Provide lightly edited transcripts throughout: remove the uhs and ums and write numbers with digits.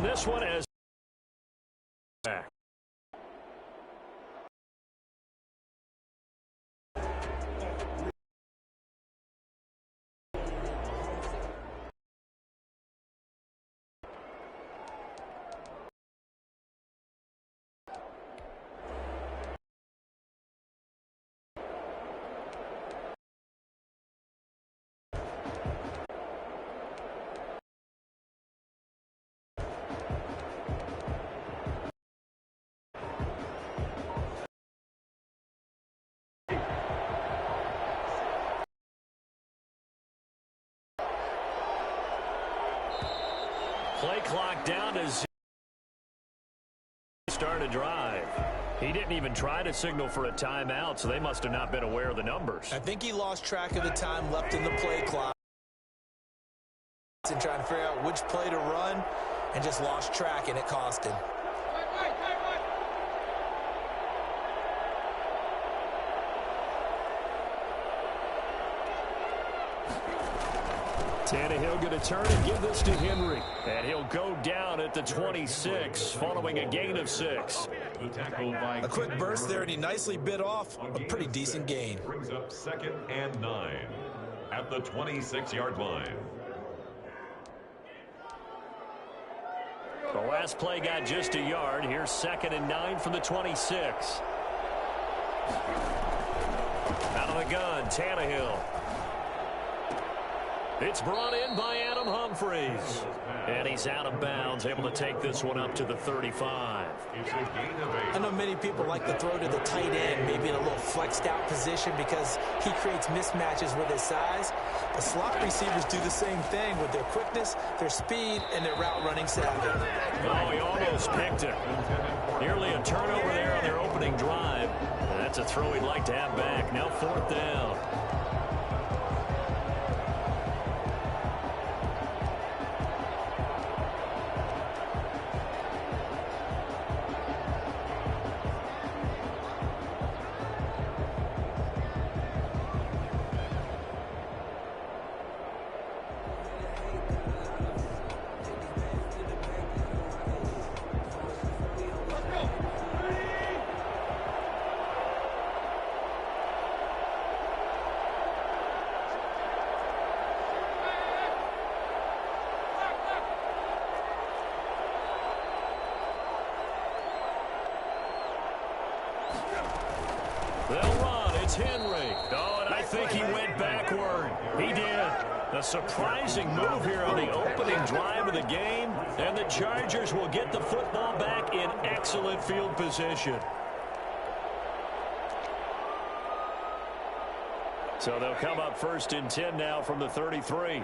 in this one as back. Play clock down to 0. Start a drive. He didn't even try to signal for a timeout, so they must have not been aware of the numbers. I think he lost track of the time left in the play clock and trying to figure out which play to run and just lost track, and it cost him. Tannehill going to turn and give this to Henry. And he'll go down at the 26 following a gain of 6. A quick burst there, and he nicely bit off a pretty decent gain. Brings up 2nd and 9 at the 26-yard line. The last play got just a yard. Here's 2nd and 9 from the 26. Out of the gun, Tannehill. It's brought in by Adam Humphries. And he's out of bounds, able to take this one up to the 35. I know many people like to throw to the tight end, maybe in a little flexed out position because he creates mismatches with his size. The slot receivers do the same thing with their quickness, their speed, and their route running savvy. Oh, he almost picked it. Nearly a turnover there on their opening drive. And that's a throw he'd like to have back. Now 4th down. They'll run. It's Henry. Oh, and I think he went backward. He did. A surprising move here on the opening drive of the game. And the Chargers will get the football back in excellent field position. So they'll come up 1st and 10 now from the 33.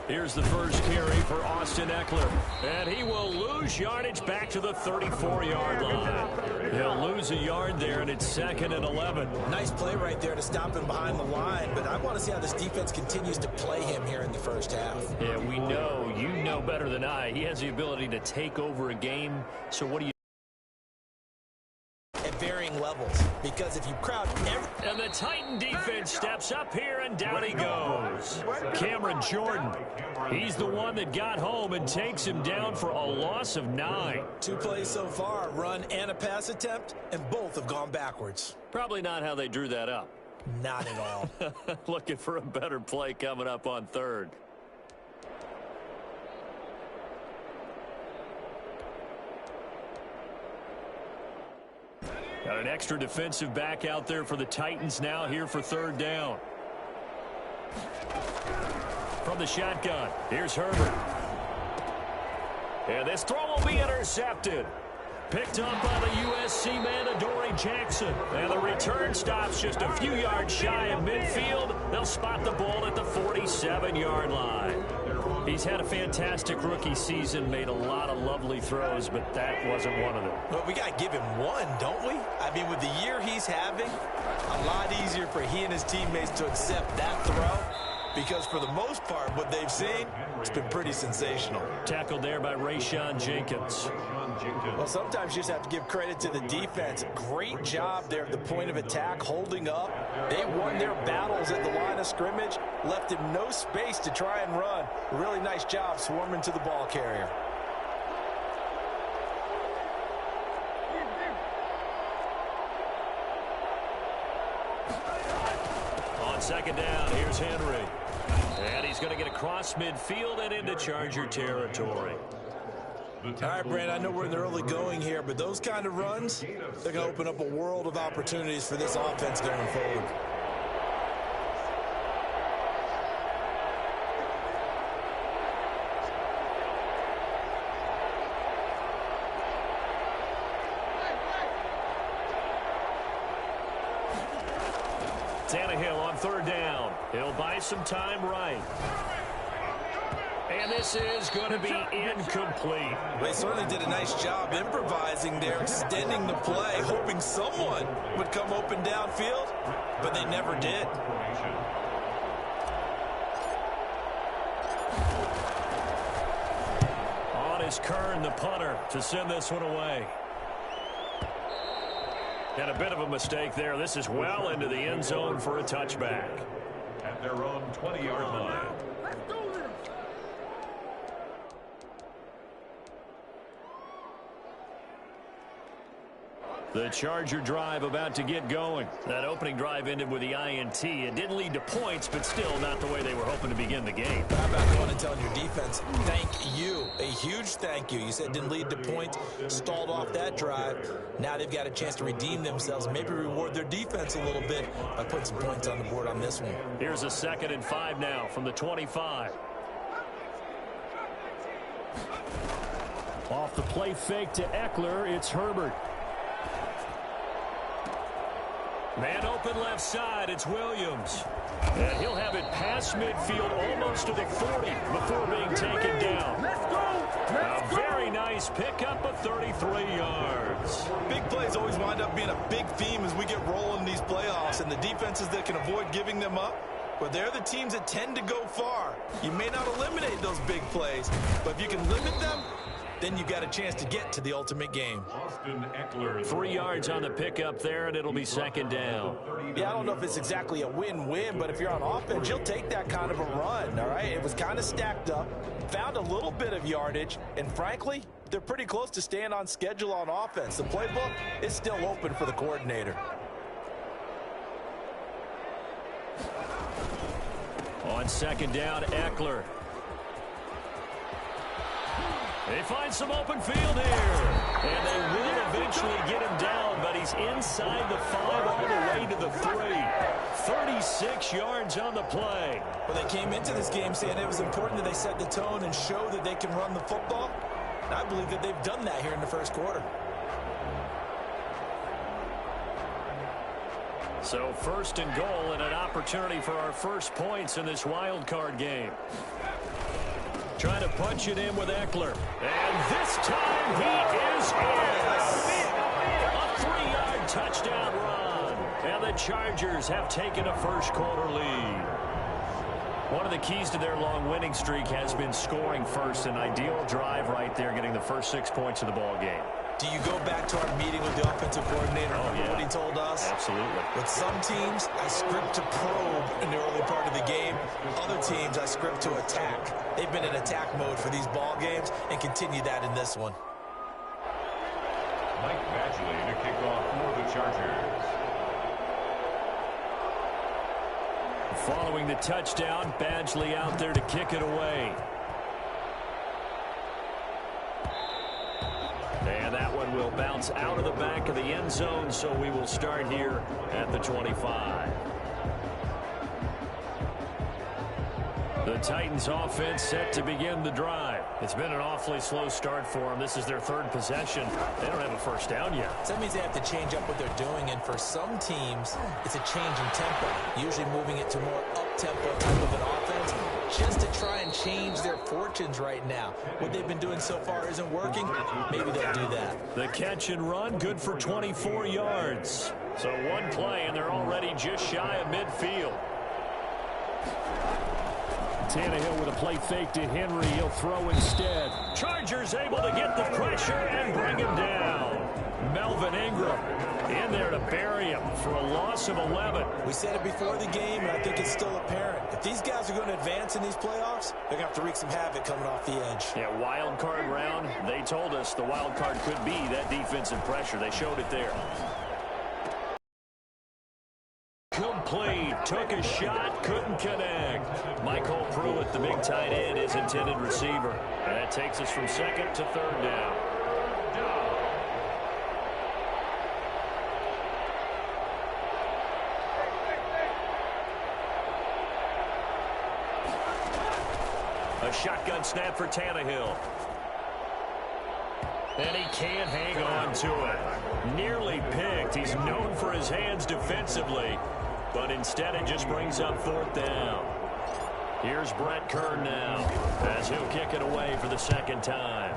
Here's the first carry for Austin Ekeler. And he will lose yardage back to the 34-yard line. He'll lose a yard there, and it's 2nd and 11. Nice play right there to stop him behind the line, but I want to see how this defense continues to play him here in the first half. Yeah, we know, you know better than I, he has the ability to take over a game. So what do you at varying levels, because if you crowd and the Titan defense steps up here, and down he goes. Cameron Jordan, he's the one that got home and takes him down for a loss of 9. 2 plays so far, a run and a pass attempt, and both have gone backwards. Probably not how they drew that up. Not at all. Looking for a better play coming up on 3rd. Got an extra defensive back out there for the Titans now here for 3rd down. From the shotgun, here's Herbert. And this throw will be intercepted. Picked up by the USC man, Adoree Jackson. And the return stops just a few yards shy of midfield. They'll spot the ball at the 47-yard line. He's had a fantastic rookie season, made a lot of lovely throws, but that wasn't one of them. Well, we got to give him one, don't we? I mean, with the year he's having, a lot easier for he and his teammates to accept that throw because for the most part, what they've seen, it's been pretty sensational. Tackled there by Rayshawn Jenkins. Well, sometimes you just have to give credit to the defense. Great job there at the point of attack, holding up. They won their battles at the line of scrimmage, left him no space to try and run. Really nice job swarming to the ball carrier. On second down, here's Henry. And he's going to get across midfield and into Charger territory. All right, Brand, I know we're in the early going here, but those kind of runs, they're going to open up a world of opportunities for this offense going forward. Tannehill on third down. He'll buy some time right. And this is going to be incomplete. They certainly did a nice job improvising there, extending the play, hoping someone would come open downfield, but they never did. On is Kern, the punter, to send this one away. And a bit of a mistake there. This is well into the end zone for a touchback. At their own 20-yard line. The Charger drive about to get going. That opening drive ended with the INT. It didn't lead to points, but still not the way they were hoping to begin the game. How about going and telling your defense, thank you, a huge thank you. You said it didn't lead to points, stalled off that drive. Now they've got a chance to redeem themselves and maybe reward their defense a little bit by putting some points on the board on this one. Here's a 2nd and 5 now from the 25. Off the play fake to Eckler, it's Herbert. Man open left side, it's Williams. And he'll have it past midfield almost to the 40 before being taken down. Let's go! A very nice pickup of 33 yards. Big plays always wind up being a big theme as we get rolling in these playoffs, and the defenses that can avoid giving them up, but they're the teams that tend to go far. You may not eliminate those big plays, but if you can limit them, then you got a chance to get to the ultimate game. Austin Eckler. 3 yards on the pickup there, and it'll be 2nd down. Yeah, I don't know if it's exactly a win-win, but if you're on offense, you'll take that kind of a run, all right? It was kind of stacked up, found a little bit of yardage, and frankly, they're pretty close to staying on schedule on offense. The playbook is still open for the coordinator. On 2nd down, Eckler. They find some open field here. And they will eventually get him down, but he's inside the 5 all the way to the 3. 36 yards on the play. Well, they came into this game saying it was important that they set the tone and show that they can run the football. And I believe that they've done that here in the first quarter. So 1st and goal and an opportunity for our first points in this wild card game. Trying to punch it in with Eckler. And this time he is in. A 3-yard touchdown run. And the Chargers have taken a first quarter lead. One of the keys to their long winning streak has been scoring first. An ideal drive right there, getting the first 6 points of the ball game. Do you go back to our meeting with the offensive coordinator? Remember what he told us? Absolutely. With some teams, I script to probe in the early part of the game. Other teams, I script to attack. They've been in attack mode for these ball games and continue that in this one. Mike Badgley to kick off for the Chargers. Following the touchdown, Badgley out there to kick it away. And that one will bounce out of the back of the end zone, so we will start here at the 25. The Titans offense set to begin the drive. It's been an awfully slow start for them. This is their 3rd possession. They don't have a first down yet. So that means they have to change up what they're doing, and for some teams, it's a change in tempo, usually moving it to more up-tempo type of an offense, just to try and change their fortunes right now. What they've been doing so far isn't working. Maybe they'll do that. The catch and run, good for 24 yards. So one play, and they're already just shy of midfield. Tannehill with a play fake to Henry. He'll throw instead. Chargers able to get the pressure and bring him down. Melvin Ingram in there to bury him for a loss of 11. We said it before the game, and I think it's still apparent. If these guys are going to advance in these playoffs, they're going to have to wreak some havoc coming off the edge. Yeah, wild card round. They told us the wild card could be that defensive pressure. They showed it there. Complete. Took a shot. Couldn't connect. Michael Pruitt, the big tight end, is intended receiver. And that takes us from second to third down. A shotgun snap for Tannehill. And he can't hang on to it. Nearly picked. He's known for his hands defensively, but instead it just brings up fourth down. Here's Brett Kern now as he'll kick it away for the second time.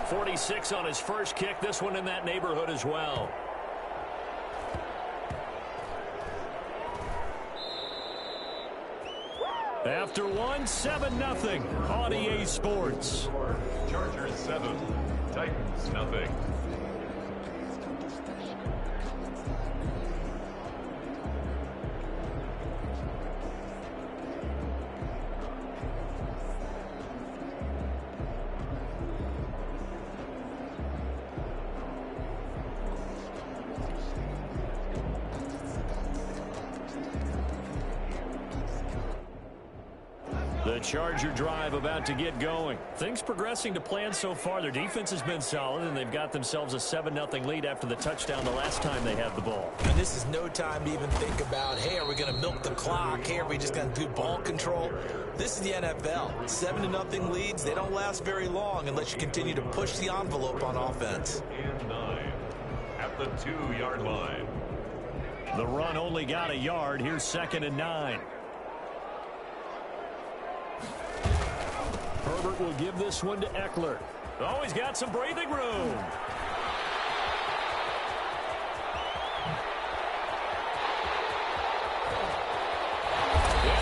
46 on his first kick. This one in that neighborhood as well. After one, 7-0 on EA Sports. Chargers 7, Titans nothing. The Charger drive about to get going. Things progressing to plan so far. Their defense has been solid, and they've got themselves a 7-0 lead after the touchdown the last time they had the ball. And this is no time to even think about, hey, are we going to milk the clock? Hey, are we just going to do ball control? This is the NFL. 7-0 leads, they don't last very long unless you continue to push the envelope on offense. And 9 at the 2-yard line. The run only got a yard. Here's 2nd and 9. Herbert will give this one to Eckler. Oh, he's got some breathing room. And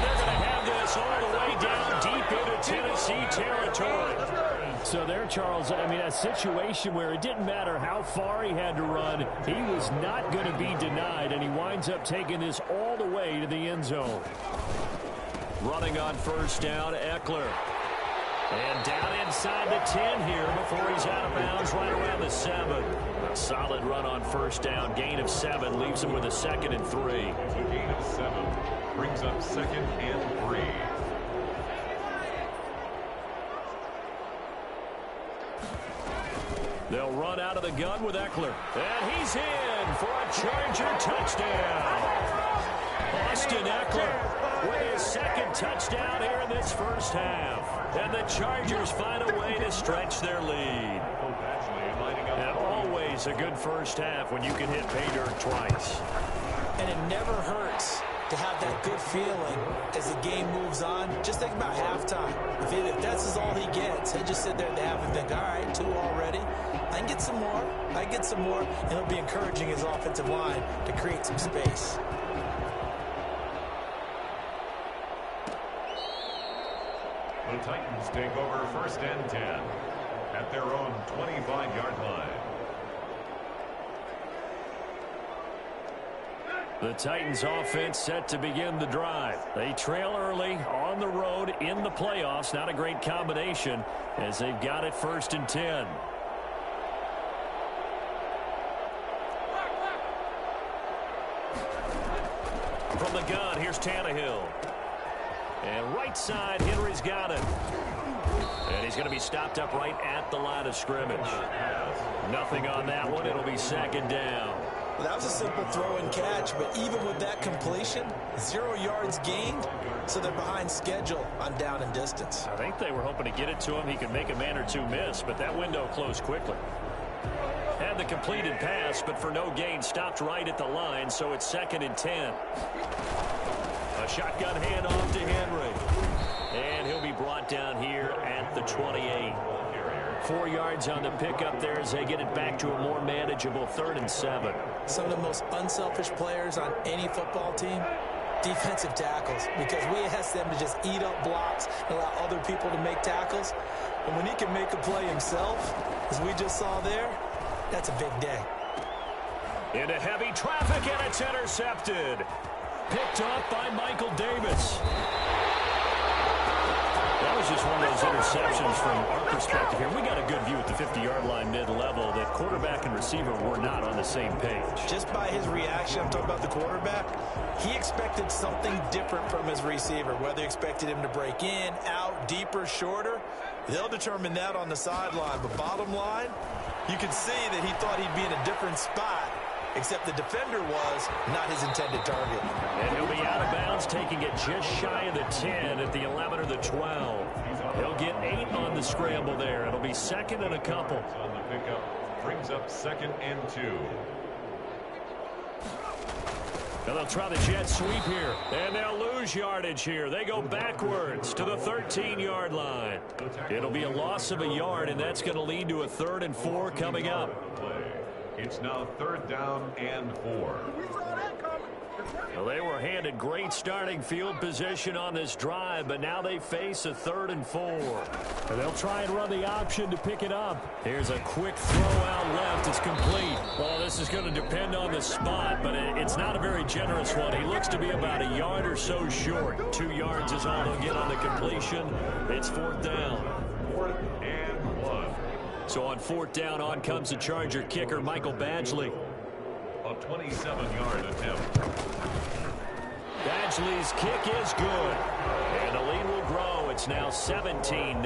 they're going to have this all the way down deep into Tennessee territory. So there, Charles, I mean, a situation where it didn't matter how far he had to run, he was not going to be denied, and he winds up taking this all the way to the end zone. Running on first down, Eckler. And down inside the 10 here before he's out of bounds right around the 7. A solid run on first down. Gain of 7 leaves him with a 2nd and 3. A gain of 7 brings up 2nd and 3. They'll run out of the gun with Eckler. And he's in for a Charger touchdown. Austin Eckler with his 2nd touchdown here in this first half. And the Chargers find a way to stretch their lead. And always a good first half when you can hit pay dirt twice. And it never hurts to have that good feeling as the game moves on. Just think about halftime. If that's all he gets, he'll just sit there at the half and think, all right, 2 already. I can get some more. I can get some more. And he'll be encouraging his offensive line to create some space. The Titans take over 1st and 10 at their own 25-yard line. The Titans offense set to begin the drive. They trail early on the road in the playoffs. Not a great combination as they've got it 1st and 10. From the gun, here's Tannehill. And right side, Henry's got it. And he's going to be stopped up right at the line of scrimmage. Nothing on that one. It'll be 2nd down. Well, that was a simple throw and catch, but even with that completion, 0 yards gained, so they're behind schedule on down and distance. I think they were hoping to get it to him. He could make a man or two miss, but that window closed quickly. Had the completed pass, but for no gain, stopped right at the line, so it's 2nd and 10. A shotgun handoff to Henry. And he'll be brought down here at the 28. 4 yards on the pickup there as they get it back to a more manageable 3rd and 7. Some of the most unselfish players on any football team, Defensive tackles, because we ask them to just eat up blocks and allow other people to make tackles. And when he can make a play himself, as we just saw there, that's a big day. Into heavy traffic, and it's intercepted. Picked off by Michael Davis. That was just one of those interceptions from our perspective here. We got a good view at the 50-yard line mid-level that quarterback and receiver were not on the same page. Just by his reaction, I'm talking about the quarterback, he expected something different from his receiver. Whether he expected him to break in, out, deeper, shorter, they'll determine that on the sideline. But bottom line, you can see that he thought he'd be in a different spot, except the defender was not his intended target. And he'll be out of bounds, taking it just shy of the 10 at the 11 or the 12. He'll get 8 on the scramble there. It'll be second and a couple. On the pickup, brings up 2nd and 2. Now they'll try the jet sweep here, and they'll lose yardage here. They go backwards to the 13-yard line. It'll be a loss of a yard, and that's going to lead to a 3rd and 4 coming up. It's now 3rd down and 4. Well, they were handed great starting field position on this drive, but now they face a 3rd and 4. And they'll try and run the option to pick it up. Here's a quick throw out left. It's complete. Well, this is going to depend on the spot, but it's not a very generous one. He looks to be about a yard or so short. 2 yards is all they'll get on the completion. It's 4th down. 4th and 1. So on 4th down, on comes the Charger kicker, Michael Badgley. A 27-yard attempt. Badgley's kick is good. And the lead will grow. It's now 17-0.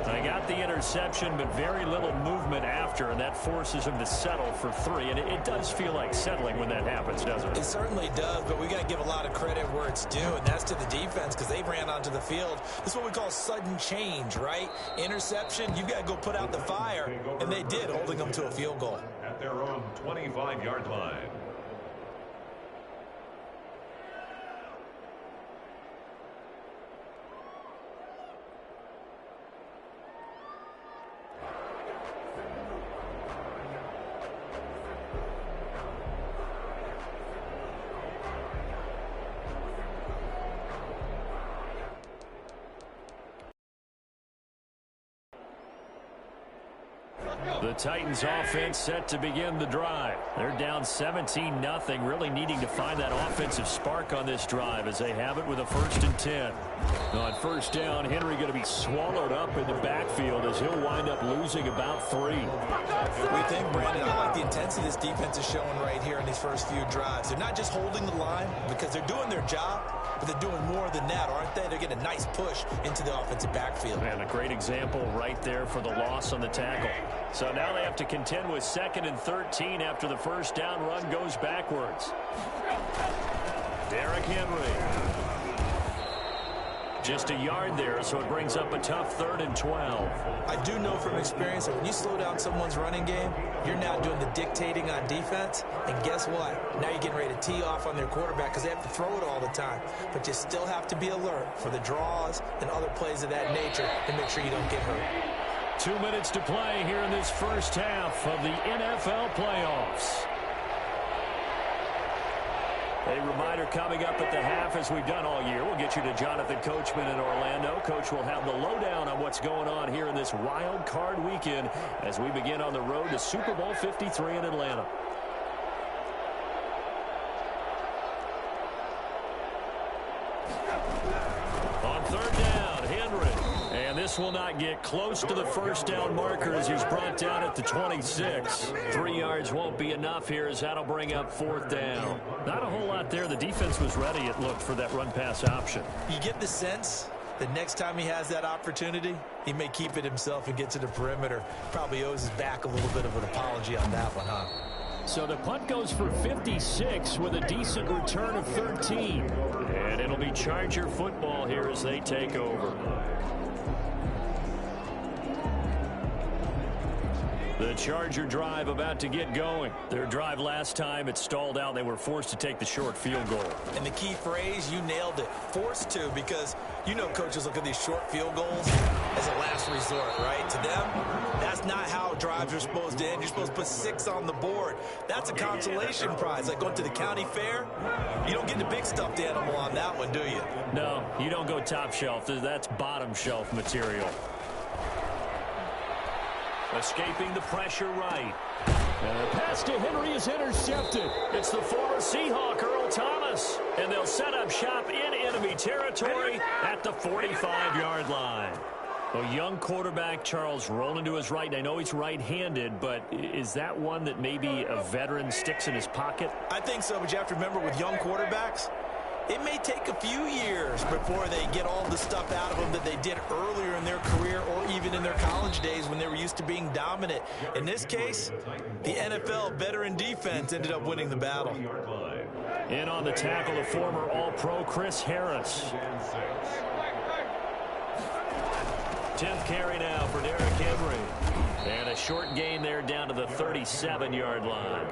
They got the interception, but very little movement after, and that forces him to settle for 3. And it does feel like settling when that happens, doesn't it? It certainly does, but we got to give a lot of credit where it's due, and that's to the defense, because they ran onto the field. This is what we call sudden change, right? Interception, you got to go put out the fire, and they did, holding them to a field goal. At their own 25-yard line. The Titans offense set to begin the drive. They're down 17-0, really needing to find that offensive spark on this drive as they have it with a 1st and 10. On 1st down, Henry going to be swallowed up in the backfield as he'll wind up losing about 3. We think, Brandon, I like the intensity this defense is showing right here in these first few drives. They're not just holding the line because they're doing their job, but they're doing more than that, aren't they? They're getting a nice push into the offensive backfield. And a great example right there for the loss on the tackle. So now they have to contend with 2nd and 13 after the 1st down run goes backwards. Derrick Henry. Just a yard there, so it brings up a tough 3rd and 12. I do know from experience that when you slow down someone's running game, you're now doing the dictating on defense. And guess what? Now you're getting ready to tee off on their quarterback because they have to throw it all the time. But you still have to be alert for the draws and other plays of that nature to make sure you don't get hurt. 2 minutes to play here in this first half of the NFL playoffs. A reminder coming up at the half, as we've done all year. We'll get you to Jonathan Coachman in Orlando. Coach will have the lowdown on what's going on here in this wild card weekend as we begin on the road to Super Bowl 53 in Atlanta. On 3rd down, Henry. And this will not get close to the 1st down marker as he's brought down at the 26. 3 yards won't be enough here as that'll bring up 4th down. Not a whole lot there. The defense was ready, it looked, for that run-pass option. You get the sense that next time he has that opportunity, he may keep it himself and get to the perimeter. Probably owes his back a little bit of an apology on that one, huh? So the punt goes for 56 with a decent return of 13. And it'll be Charger football here as they take over. The Charger drive about to get going. Their drive last time, it stalled out. They were forced to take the short field goal. And the key phrase, you nailed it, forced to, because you know coaches look at these short field goals as a last resort, right? To them, that's not how drives are supposed to end. You're supposed to put 6 on the board. That's a consolation prize. Like going to the county fair, you don't get the big stuffed animal on that one, do you? No, you don't go top shelf. That's bottom shelf material. Escaping the pressure right. And the pass to Henry is intercepted. It's the former Seahawk, Earl Thomas. And they'll set up shop in enemy territory at the 45-yard line. A young quarterback, Charles, rolling to his right. I know he's right-handed, but is that one that maybe a veteran sticks in his pocket? I think so, but you have to remember with young quarterbacks, it may take a few years before they get all the stuff out of them that they did earlier in their career or even in their college days when they were used to being dominant. In this case, the NFL veteran defense ended up winning the battle. In on the tackle, the former All-Pro Chris Harris. 10th carry now for Derrick Henry. And a short gain there down to the 37-yard line.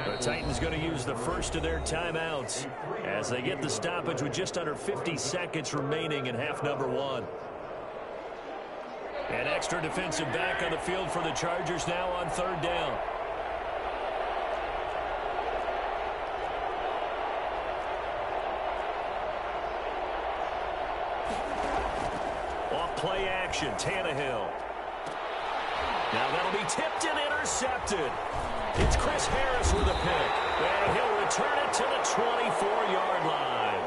The Titans going to use the first of their timeouts as they get the stoppage with just under 50 seconds remaining in half number 1. An extra defensive back on the field for the Chargers now on 3rd down. Off play action, Tannehill. Now that'll be tipped and intercepted. It's Chris Harris with a pick. And he'll return it to the 24-yard line.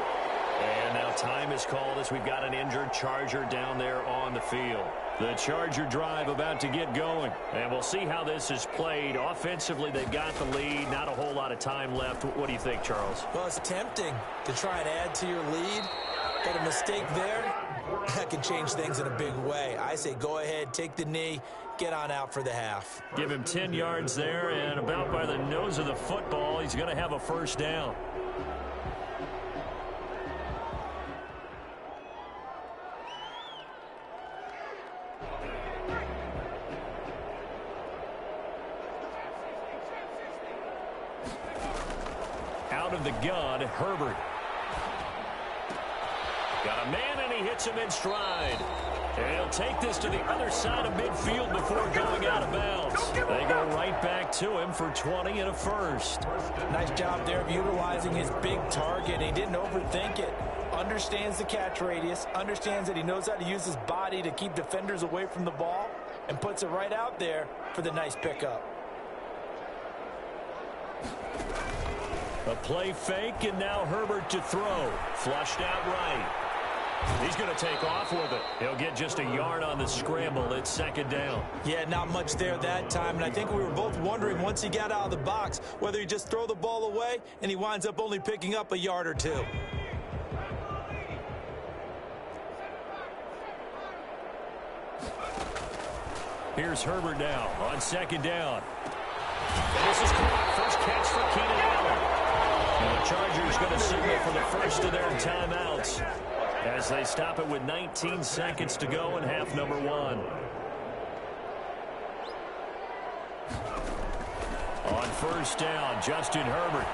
And now time is called as we've got an injured Charger down there on the field. The Charger drive about to get going. And we'll see how this is played. Offensively, they've got the lead. Not a whole lot of time left. What do you think, Charles? Well, it's tempting to try and add to your lead. But a mistake there, that can change things in a big way. I say go ahead, take the knee, get on out for the half. Give him 10 yards there, and about by the nose of the football, he's going to have a first down. Out of the gun, Herbert. Got a man, and he hits him in stride. And he'll take this to the other side of midfield before going out of bounds. They go right back to him for 20 and a first. Nice job there of utilizing his big target. He didn't overthink it. Understands the catch radius. Understands that he knows how to use his body to keep defenders away from the ball. And puts it right out there for the nice pickup. A play fake, and now Herbert to throw. Flushed out right. He's going to take off with it. He'll get just a yard on the scramble. It's 2nd down. Yeah, not much there that time. And I think we were both wondering once he got out of the box whether he just throw the ball away and he winds up only picking up a yard or 2. Here's Herbert now on 2nd down. And this is caught. First catch for Keenan Allen. And the Chargers going to signal for the first of their timeouts as they stop it with 19 seconds to go in half number 1. On 1st down, Justin Herbert.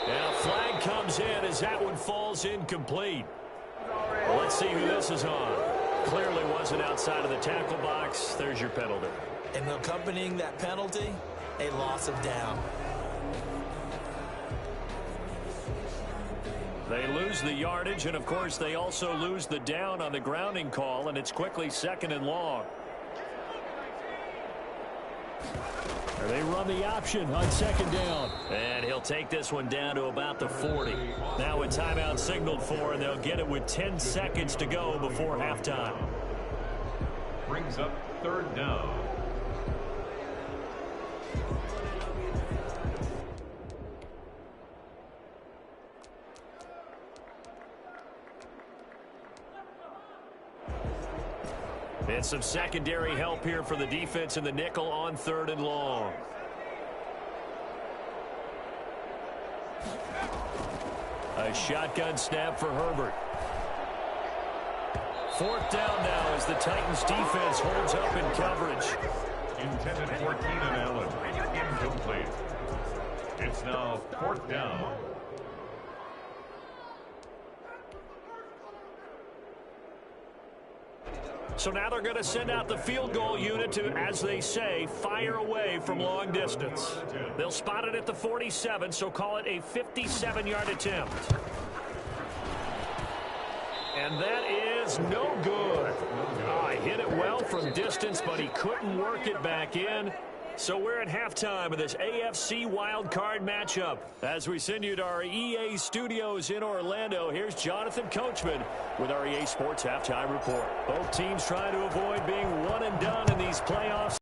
And a flag comes in as that one falls incomplete. Well, let's see who this is on. Clearly wasn't outside of the tackle box. There's your penalty. And accompanying that penalty, a loss of down. They lose the yardage, and of course they also lose the down on the grounding call, and it's quickly 2nd and long. They run the option on 2nd down. And he'll take this one down to about the 40. Now a timeout signaled for, and they'll get it with 10 seconds to go before halftime. Brings up 3rd down. And some secondary help here for the defense in the nickel on 3rd and long. A shotgun snap for Herbert. Fourth down now as the Titans defense holds up in coverage. Intended for Keenan Allen. Incomplete. It's now fourth down. So now they're going to send out the field goal unit to, as they say, fire away from long distance. They'll spot it at the 47, so call it a 57-yard attempt. And that is no good. Oh, he hit it well from distance, but he couldn't work it back in. So we're at halftime of this AFC wildcard matchup. As we send you to our EA studios in Orlando, here's Jonathan Coachman with our EA Sports Halftime Report. Both teams trying to avoid being one and done in these playoffs.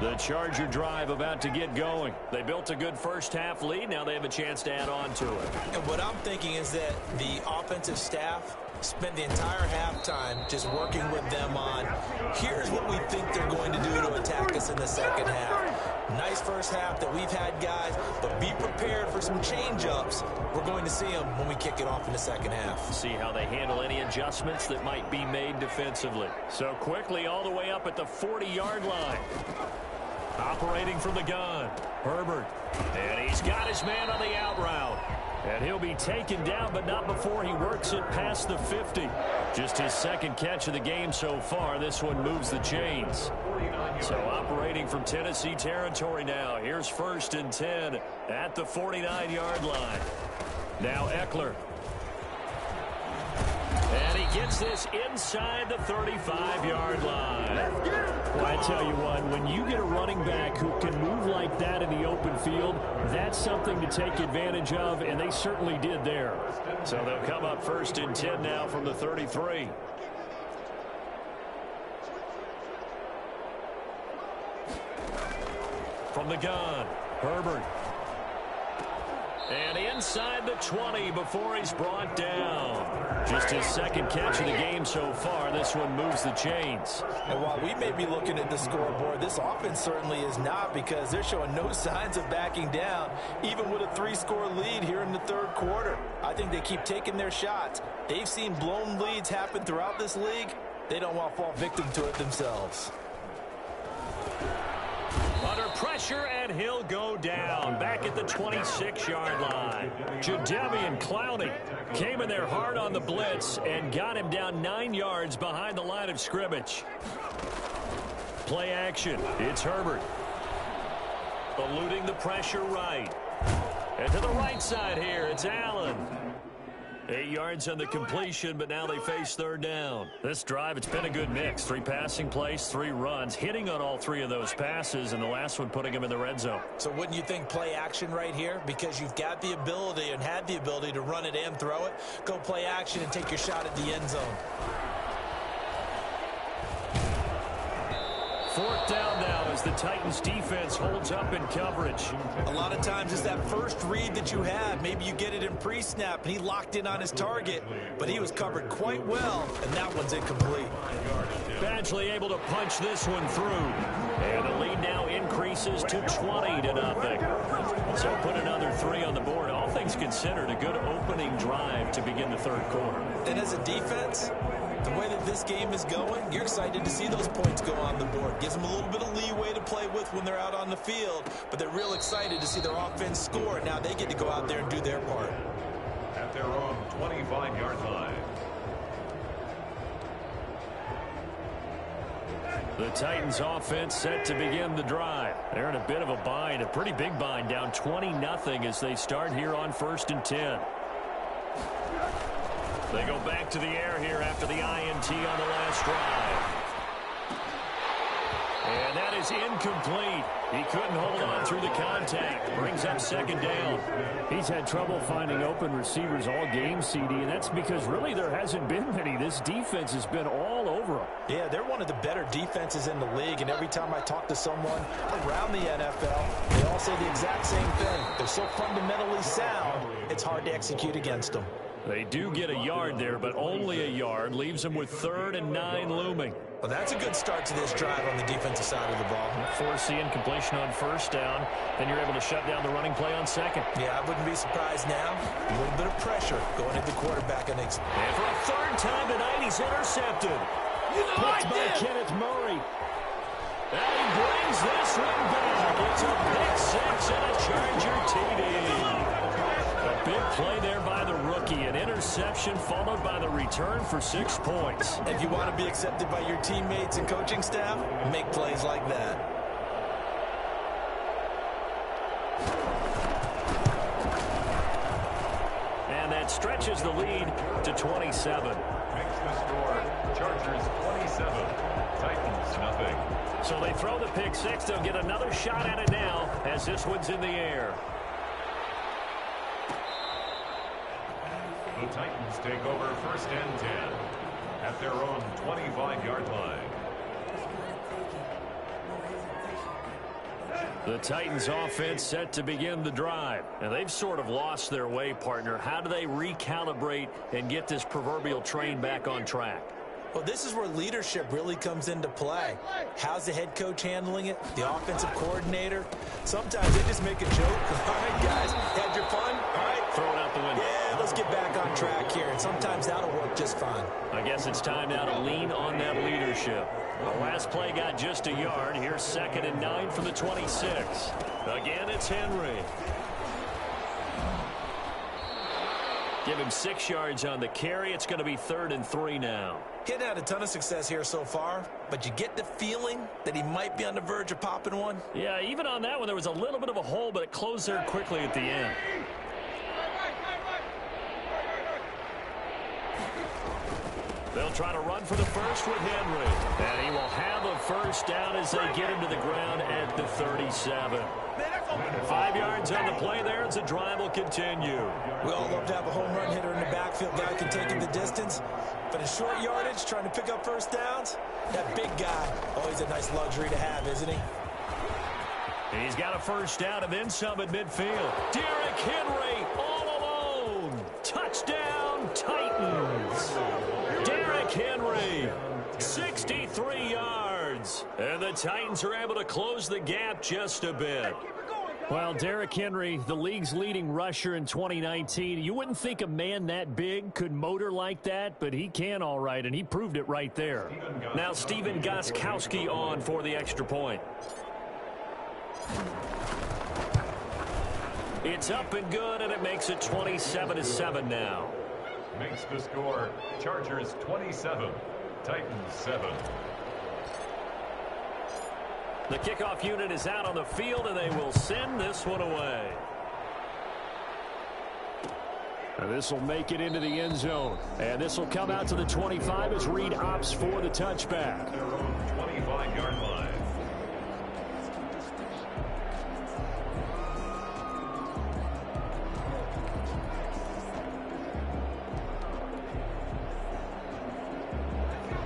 The Charger drive about to get going. They built a good first-half lead. Now they have a chance to add on to it. And what I'm thinking is that the offensive staff spent the entire halftime just working with them on, here's what we think they're going to do to attack us in the second half. Nice first half that we've had, guys, but be prepared for some change-ups. We're going to see them when we kick it off in the second half. See how they handle any adjustments that might be made defensively. So quickly all the way up at the 40-yard line. Operating from the gun, Herbert. And he's got his man on the out route. And he'll be taken down, but not before he works it past the 50. Just his second catch of the game so far. This one moves the chains. So operating from Tennessee territory now. Here's 1st and 10 at the 49-yard line. Now Eckler. And he gets this inside the 35-yard line. Well, I tell you what, when you get a running back who can move like that in the open field, that's something to take advantage of, and they certainly did there. So they'll come up 1st and 10 now from the 33. From the gun, Herbert. And inside the 20 before he's brought down. Just his second catch of the game so far. This one moves the chains. And while we may be looking at the scoreboard, this offense certainly is not, because they're showing no signs of backing down, even with a 3-score lead here in the third quarter. I think they keep taking their shots. They've seen blown leads happen throughout this league. They don't want to fall victim to it themselves. Under pressure, and he'll go down back at the 26-yard line. Jadeveon Clowney came in there hard on the blitz and got him down 9 yards behind the line of scrimmage. Play action. It's Herbert. Eluding the pressure right. And to the right side here, it's Allen. 8 yards on the completion, but now they face 3rd down. This drive, it's been a good mix. 3 passing plays, 3 runs, hitting on all 3 of those passes, and the last one putting them in the red zone. So wouldn't you think play action right here? Because you've got the ability and had the ability to run it and throw it. Go play action and take your shot at the end zone. 4th down now as the Titans defense holds up in coverage. A lot of times it's that first read that you have. Maybe you get it in pre-snap and he locked in on his target, but he was covered quite well, and that one's incomplete. Badgley able to punch this one through. And the lead now increases to 20-0. So put another 3 on the board. All things considered, a good opening drive to begin the third quarter. And as a defense, the way that this game is going, you're excited to see those points go on the board. Gives them a little bit of leeway to play with when they're out on the field, but they're real excited to see their offense score, and now they get to go out there and do their part. At their own 25-yard line. The Titans offense set to begin the drive. They're in a bit of a bind, a pretty big bind, down 20-0 as they start here on 1st and 10. They go back to the air here after the INT on the last drive. And that is incomplete. He couldn't hold on through the contact. Brings up 2nd down. He's had trouble finding open receivers all game, CD, and that's because really there hasn't been many. This defense has been all over them. Yeah, they're one of the better defenses in the league, and every time I talk to someone around the NFL, they all say the exact same thing. They're so fundamentally sound, it's hard to execute against them. They do get a yard there, but only a yard. Leaves them with 3rd and 9 looming. Well, that's a good start to this drive on the defensive side of the ball. Force the incompletion on 1st down. Then you're able to shut down the running play on 2nd. Yeah, I wouldn't be surprised now. A little bit of pressure going at the quarterback. And for a 3rd time tonight, he's intercepted. Picked by Kenneth Murray. And he brings this one back. It's a pick 6 and a Charger TD. A big play there by the rookie. An interception followed by the return for 6 points. If you want to be accepted by your teammates and coaching staff, make plays like that. And that stretches the lead to 27. Makes the score. Chargers 27. Titans nothing. So they throw the pick 6. They'll get another shot at it now as this one's in the air. The Titans take over 1st and 10 at their own 25-yard line. The Titans offense set to begin the drive. And they've sort of lost their way, partner. How do they recalibrate and get this proverbial train back on track? Well, this is where leadership really comes into play. How's the head coach handling it? The offensive coordinator? Sometimes they just make a joke. All right, guys, had your fun? All right. Throw it out the window. Yeah, let's get back on track here. And sometimes that'll work just fine. I guess it's time now to lean on that leadership. The last play got just a yard. Here's 2nd and 9 from the 26. Again, it's Henry. Give him 6 yards on the carry. It's going to be 3rd and 3 now. He's had a ton of success here so far, but you get the feeling that he might be on the verge of popping one. Yeah, even on that one, there was a little bit of a hole, but it closed there quickly at the end. They'll try to run for the first with Henry. And he will have a 1st down as they get him to the ground at the 37. 5 yards on the play there as the drive will continue. We all love to have a home run hitter in the backfield. Guy can take it the distance. But in short yardage, trying to pick up 1st downs, that big guy, always a nice luxury to have, isn't he? He's got a 1st down and then some at midfield. Derrick Henry all alone. Touchdown, Titans. Derrick Henry, 63 yards. And the Titans are able to close the gap just a bit. Well, Derrick Henry, the league's leading rusher in 2019. You wouldn't think a man that big could motor like that, but he can all right, and he proved it right there. Now Stephen Gostkowski on for the extra point. It's up and good, and it makes it 27-7 now. Makes the score. Chargers 27. Titans 7. The kickoff unit is out on the field, and they will send this one away. This will make it into the end zone. And this will come out to the 25 as Reed opts for the touchback. Their own 25-yard line.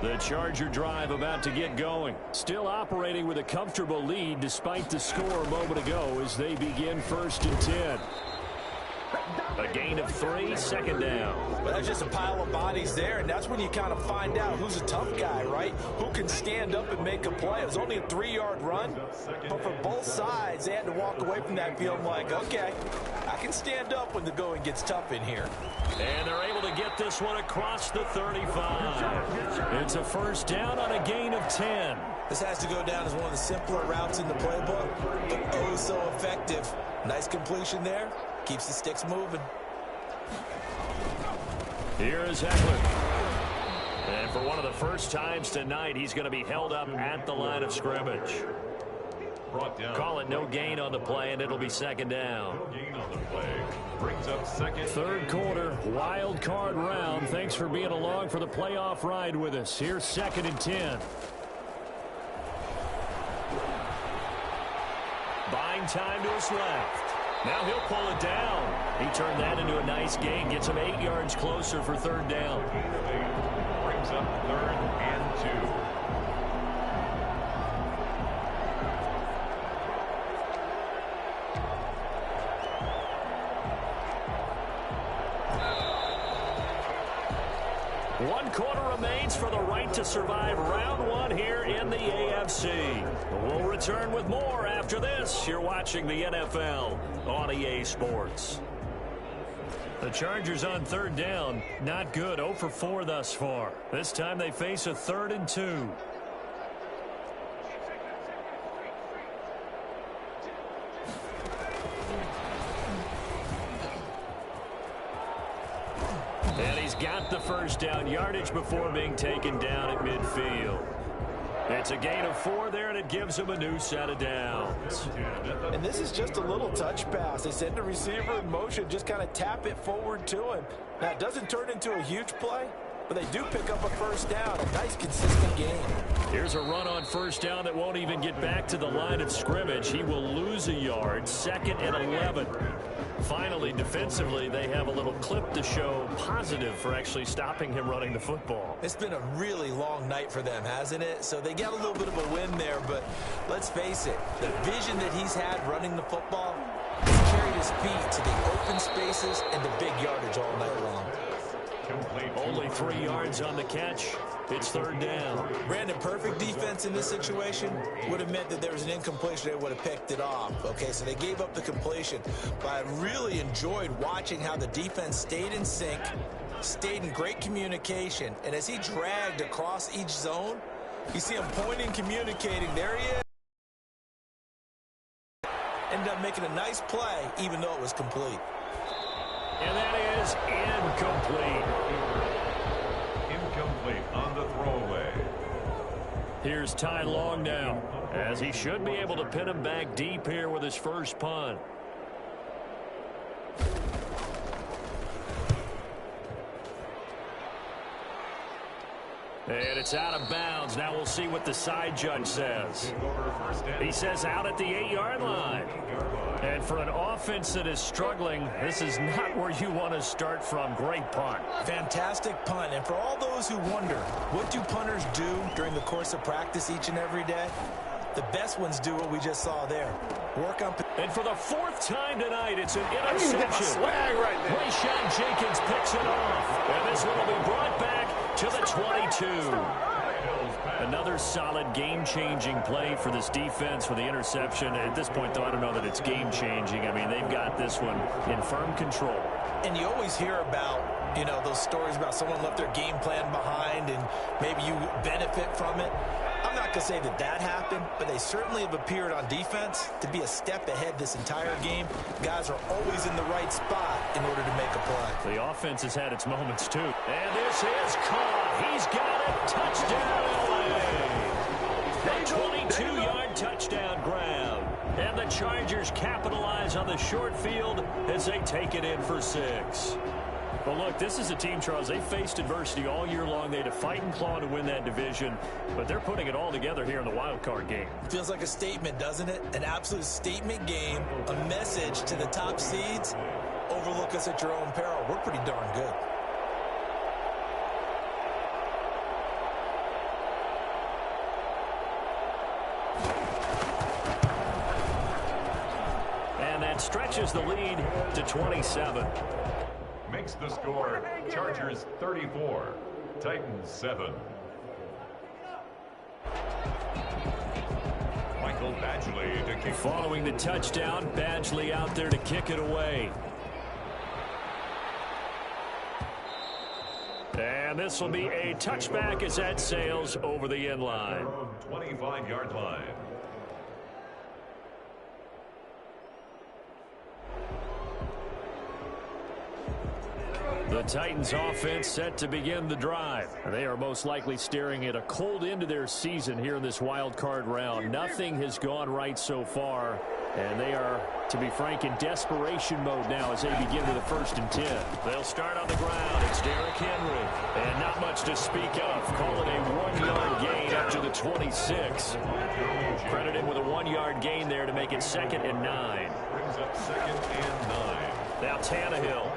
The Charger drive about to get going. Still operating with a comfortable lead despite the score a moment ago as they begin 1st and 10. A gain of 3, 2nd down. Well, that's just a pile of bodies there, and that's when you kind of find out who's a tough guy, right? Who can stand up and make a play. It was only a 3-yard run, but for both sides, they had to walk away from that feeling like, okay, I can stand up when the going gets tough in here. And they're able to get this one across the 35. It's a 1st down on a gain of 10. This has to go down as one of the simpler routes in the playbook, but oh so effective. Nice completion there. Keeps the sticks moving. Here is Eckler. And for one of the first times tonight, he's going to be held up at the line of scrimmage. Brought down. Call it no gain on the play, and it'll be 2nd down. No gain on the play. Brings up 2nd. 3rd quarter, wild card round. Thanks for being along for the playoff ride with us. Here's 2nd and 10. Buying time to his left. Now he'll pull it down. He turned that into a nice gain. Gets him 8 yards closer for 3rd down. Brings up 3rd and 2. One quarter remains for the right to survive round one here in the AFC. We'll return with more after this. You're watching the NFL on EA Sports. The Chargers on third down. Not good. 0 for 4 thus far. This time they face a 3rd and 2. And he's got the first down yardage before being taken down at midfield. It's a gain of 4 there, and it gives him a new set of downs. And this is just a little touch pass. They send the receiver in motion, just kind of tap it forward to him. Now, it doesn't turn into a huge play, but they do pick up a first down. A nice, consistent gain. Here's a run on first down that won't even get back to the line of scrimmage. He will lose a yard. 2nd and 11. Finally, defensively, they have a little clip to show positive for actually stopping him running the football. It's been a really long night for them, hasn't it? So they got a little bit of a win there, but let's face it, the vision that he's had running the football has carried his feet to the open spaces and the big yardage all night long. Only 3 yards on the catch. It's 3rd down. Brandon, perfect defense in this situation would have meant that there was an incompletion. They would have picked it off. Okay, so they gave up the completion. But I really enjoyed watching how the defense stayed in sync, stayed in great communication. And as he dragged across each zone, you see him pointing, communicating. There he is. Ended up making a nice play, even though it was complete. And that is incomplete. Incomplete on the throwaway. Here's Ty Long now, as he should be able to pin him back deep here with his first punt. And it's out of bounds. Now we'll see what the side judge says. He says out at the 8-yard line. And for an offense that is struggling, this is not where you want to start from. Great punt. Fantastic punt. And for all those who wonder, what do punters do during the course of practice each and every day? The best ones do what we just saw there. Work on... And for the 4th time tonight, it's an interception. Rayshawn Jenkins picks it off. And this one will be brought back to the 22. Another solid game-changing play for this defense for the interception. At this point, though, I don't know that it's game-changing. I mean, they've got this one in firm control. And you always hear about, you know, those stories about someone left their game plan behind and maybe you benefit from it. I'm not going to say that that happened, but they certainly have appeared on defense to be a step ahead this entire game. Guys are always in the right spot in order to make a play. The offense has had its moments, too. And this is caught. He's got it. Touchdown, LA. A 22-yard touchdown grab. And the Chargers capitalize on the short field as they take it in for 6. Well, look, this is a team, Charles, they faced adversity all year long. They had to fight and claw to win that division, but they're putting it all together here in the wild card game. Feels like a statement, doesn't it? An absolute statement game, a message to the top seeds. Overlook us at your own peril. We're pretty darn good. And that stretches the lead to 27. Makes the score Chargers 34, Titans 7. Michael Badgley to kick. Following the touchdown, Badgley out there to kick it away. And this will be a touchback as that sails over the end line. 25-yard line. The Titans offense set to begin the drive. They are most likely staring at a cold end to their season here in this wild card round. Nothing has gone right so far, and they are, to be frank, in desperation mode now as they begin with the 1st and 10. They'll start on the ground. It's Derrick Henry, and not much to speak of. Call it a 1-yard gain up to the 26. Credit him with a 1-yard gain there to make it 2nd and 9. Brings up 2nd and 9. Now Tannehill.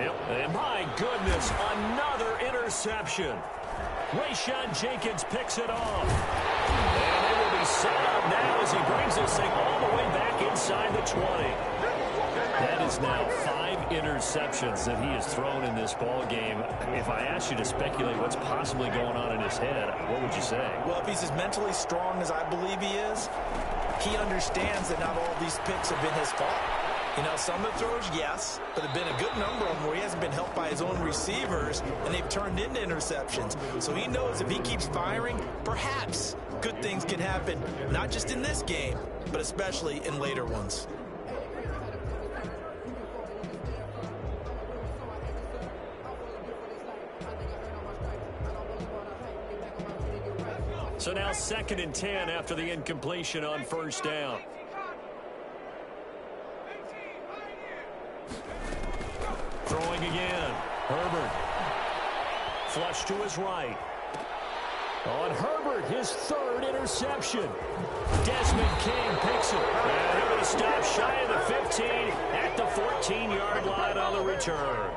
Yep. And my goodness, another interception. Rayshawn Jenkins picks it off. And they will be set up now as he brings this thing all the way back inside the 20. That is now 5 interceptions that he has thrown in this ball game. If I asked you to speculate what's possibly going on in his head, what would you say? Well, if he's as mentally strong as I believe he is, he understands that not all these picks have been his fault. You know, some of the throws, yes, but there have been a good number of them where he hasn't been helped by his own receivers, and they've turned into interceptions. So he knows if he keeps firing, perhaps good things can happen, not just in this game, but especially in later ones. So now 2nd and 10 after the incompletion on first down. Throwing again. Herbert. Flush to his right. On Herbert, his 3rd interception. Desmond King picks it. And they're going to stop shy of the 15 at the 14-yard line on the return.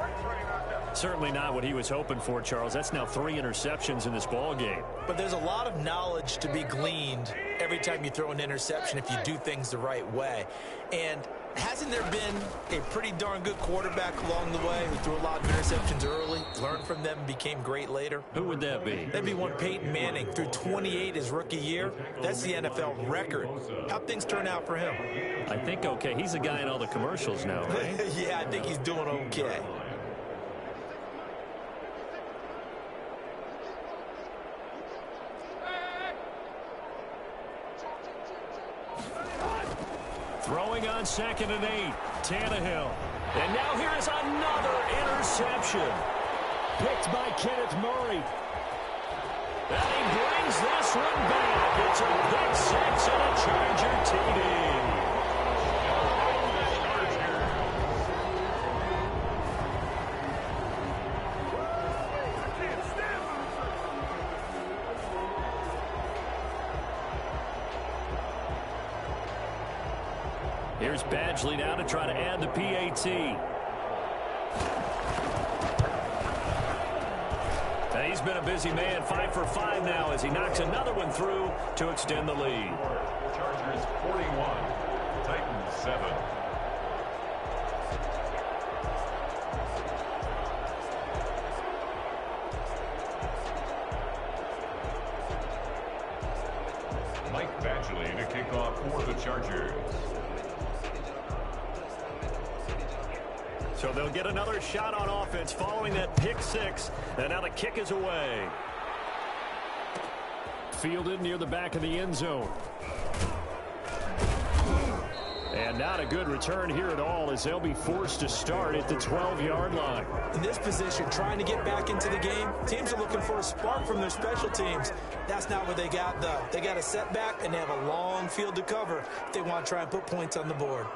Certainly not what he was hoping for, Charles. That's now 3 interceptions in this ball game. But there's a lot of knowledge to be gleaned every time you throw an interception if you do things the right way. And hasn't there been a pretty darn good quarterback along the way who threw a lot of interceptions early, learned from them, became great later? Who would that be? That'd be one Peyton Manning. Threw 28 his rookie year. That's the NFL record. How'd things turn out for him? I think okay. He's a guy in all the commercials now, right? Yeah, I think he's doing okay. Throwing on 2nd and 8. Tannehill. And now here is another interception. Picked by Kenneth Murray. And he brings this one back. It's a pick 6 and a Charger TD. Here's Badgley now to try to add the PAT. And he's been a busy man, 5 for 5 now as he knocks another one through to extend the lead. Chargers 41, Titans 7. Mike Badgley to kick off for the Chargers. So they'll get another shot on offense following that pick 6. And now the kick is away. Fielded near the back of the end zone. And not a good return here at all as they'll be forced to start at the 12-yard line. In this position, trying to get back into the game, teams are looking for a spark from their special teams. That's not what they got, though. They got a setback, and they have a long field to cover if they want to try and put points on the board.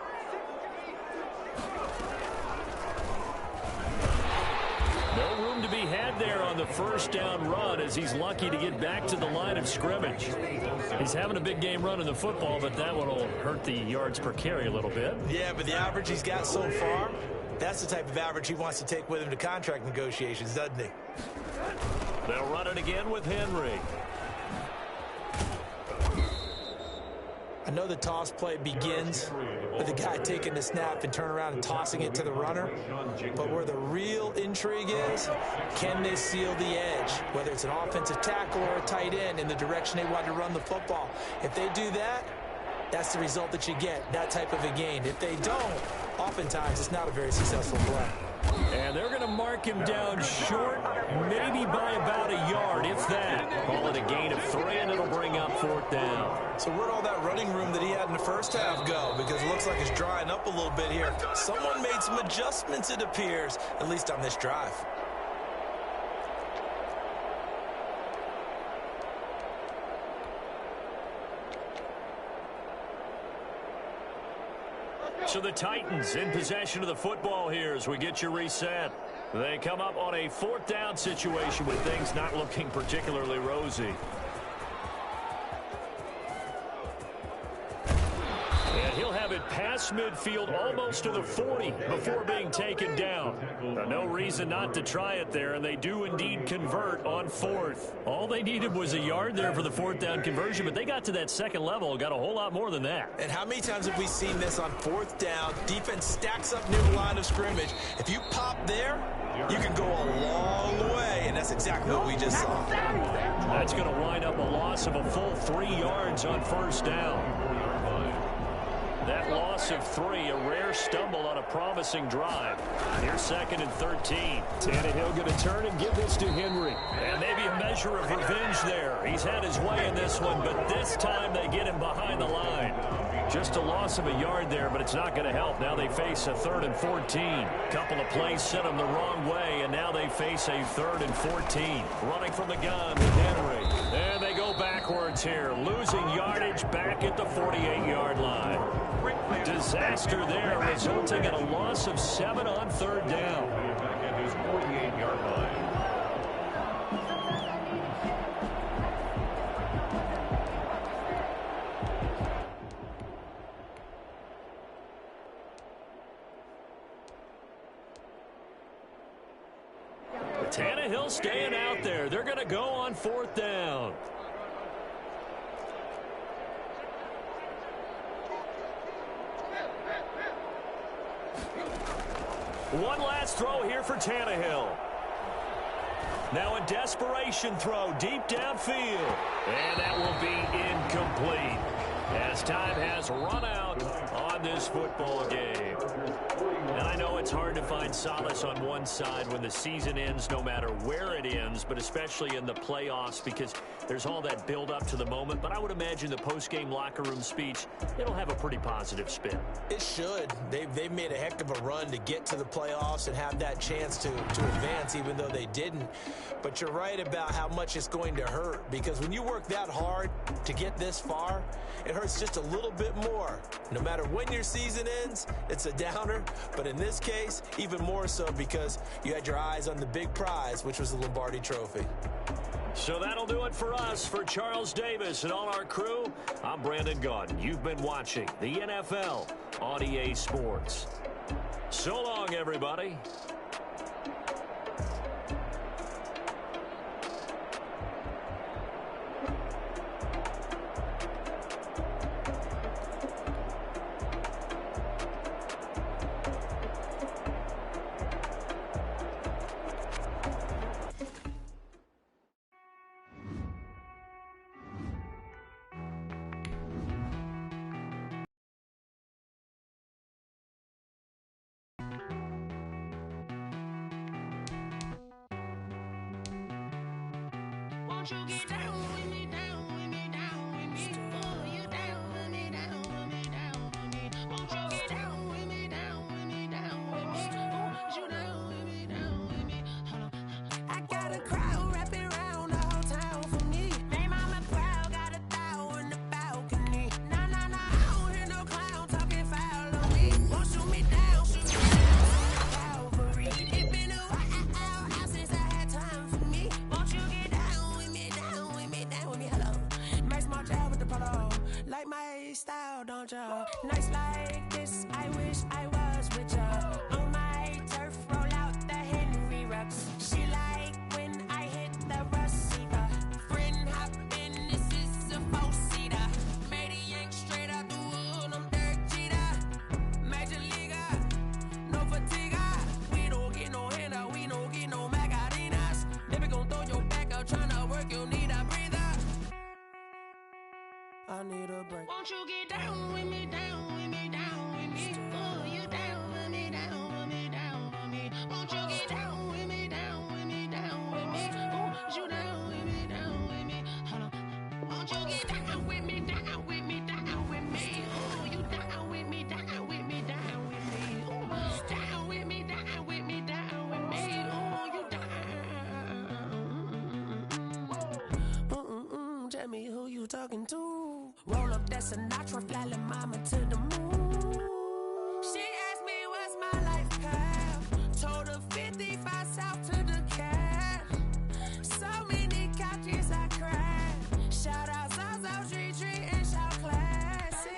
No room to be had there on the first down run as he's lucky to get back to the line of scrimmage. He's having a big game running the football, but that one will hurt the yards per carry a little bit. Yeah, but the average he's got so far, that's the type of average he wants to take with him to contract negotiations, doesn't he? They'll run it again with Henry. I know the toss play begins with the guy taking the snap and turn around and tossing it to the runner. But where the real intrigue is, can they seal the edge, whether it's an offensive tackle or a tight end, in the direction they want to run the football? If they do that, that's the result that you get, that type of a gain. If they don't, oftentimes it's not a very successful play. And they're going to mark him down short, maybe by about a yard, if that. Call it a gain of 3, and it'll bring up 4th down. So where'd all that running room that he had in the first half go? Because it looks like it's drying up a little bit here. Someone made some adjustments, it appears, at least on this drive. So the Titans in possession of the football here as we get you reset. They come up on a 4th down situation with things not looking particularly rosy. And he'll have it get past midfield almost to the 40 before being taken down. No reason not to try it there, and they do indeed convert on fourth. All they needed was a yard there for the fourth down conversion, but they got to that second level and got a whole lot more than that. And how many times have we seen this on fourth down? Defense stacks up near the line of scrimmage. If you pop there, you can go a long way, and that's exactly what we just saw. That's going to wind up a loss of a full 3 yards on first down. That loss of 3, a rare stumble on a promising drive. Here's 2nd and 13. Tannehill going to turn and give this to Henry. And maybe a measure of revenge there. He's had his way in this one, but this time they get him behind the line. Just a loss of a yard there, but it's not going to help. Now they face a 3rd and 14. Couple of plays sent them the wrong way, and now they face a 3rd and 14. Running from the gun with Henry. And they go backwards here, losing yardage back at the 48-yard line. Disaster there, resulting in a loss of 7 on 3rd down. Back at his 48-yard line. Tannehill staying out there. They're going to go on 4th down. One last throw here for Tannehill. Now a desperation throw deep downfield. And that will be incomplete as time has run out on this football game. And I know it's hard to find solace on one side when the season ends, no matter where it ends, but especially in the playoffs because there's all that build up to the moment. But I would imagine the post-game locker room speech, it'll have a pretty positive spin. It should. They've made a heck of a run to get to the playoffs and have that chance to advance, even though they didn't. But you're right about how much it's going to hurt, because when you work that hard to get this far, it hurts just a little bit more. No matter when your season ends, it's a downer. But in this case, even more so because you had your eyes on the big prize, which was the Lombardi Trophy. So that'll do it for us. For Charles Davis and all our crew, I'm Brandon Gaudin. You've been watching the NFL on EA Sports. So long, everybody. Won't you get down with me, down with me, down with me? Oh, you down with me, down with me, down with me. Won't you get down with me, down with me, down with me? Oh, you down with me, down with me? Hold on. I got a crowd wrapping around the whole town for me. They mama proud, got a thou in the balcony. Nah, nah, nah, I don't hear no clown talking foul on me. Won't shoot me down, Calvary. It been a while since I had time for me. Won't you get down with me, down with me, down with me? Hello. Nice small job with the polo. Like my style, don't ya? Nice like this, I wish I was with ya. On my turf, roll out the Henry Rux. She like when I hit the receiver. Friend hop in, this is a four-seater. Made a yank straight out the wood, I'm Derek Jeter. Major leaguer, no fatigue. We don't get no handout, we don't get no Macarinas. Never gon' throw your back out, tryna work, you need a breather. I need a break. Won't you get down with me, down with me, down with me? Oh, you down with me, down with me, down with me? Won't you get down with me, down with me, down with me? Oh, you down with me, down with me? Hold on. Won't you get down with me, down with me, down with me? Oh, you down with me, down with me, down with me? Oh, down with me, down with me, down with me? Oh, you down. Tell me who you talking to. Roll up that Sinatra, fly la mama to the moon. She asked me what's my life path. Told her 55 south to the cat. So many couches I cried. Shout out South Street and shout classic.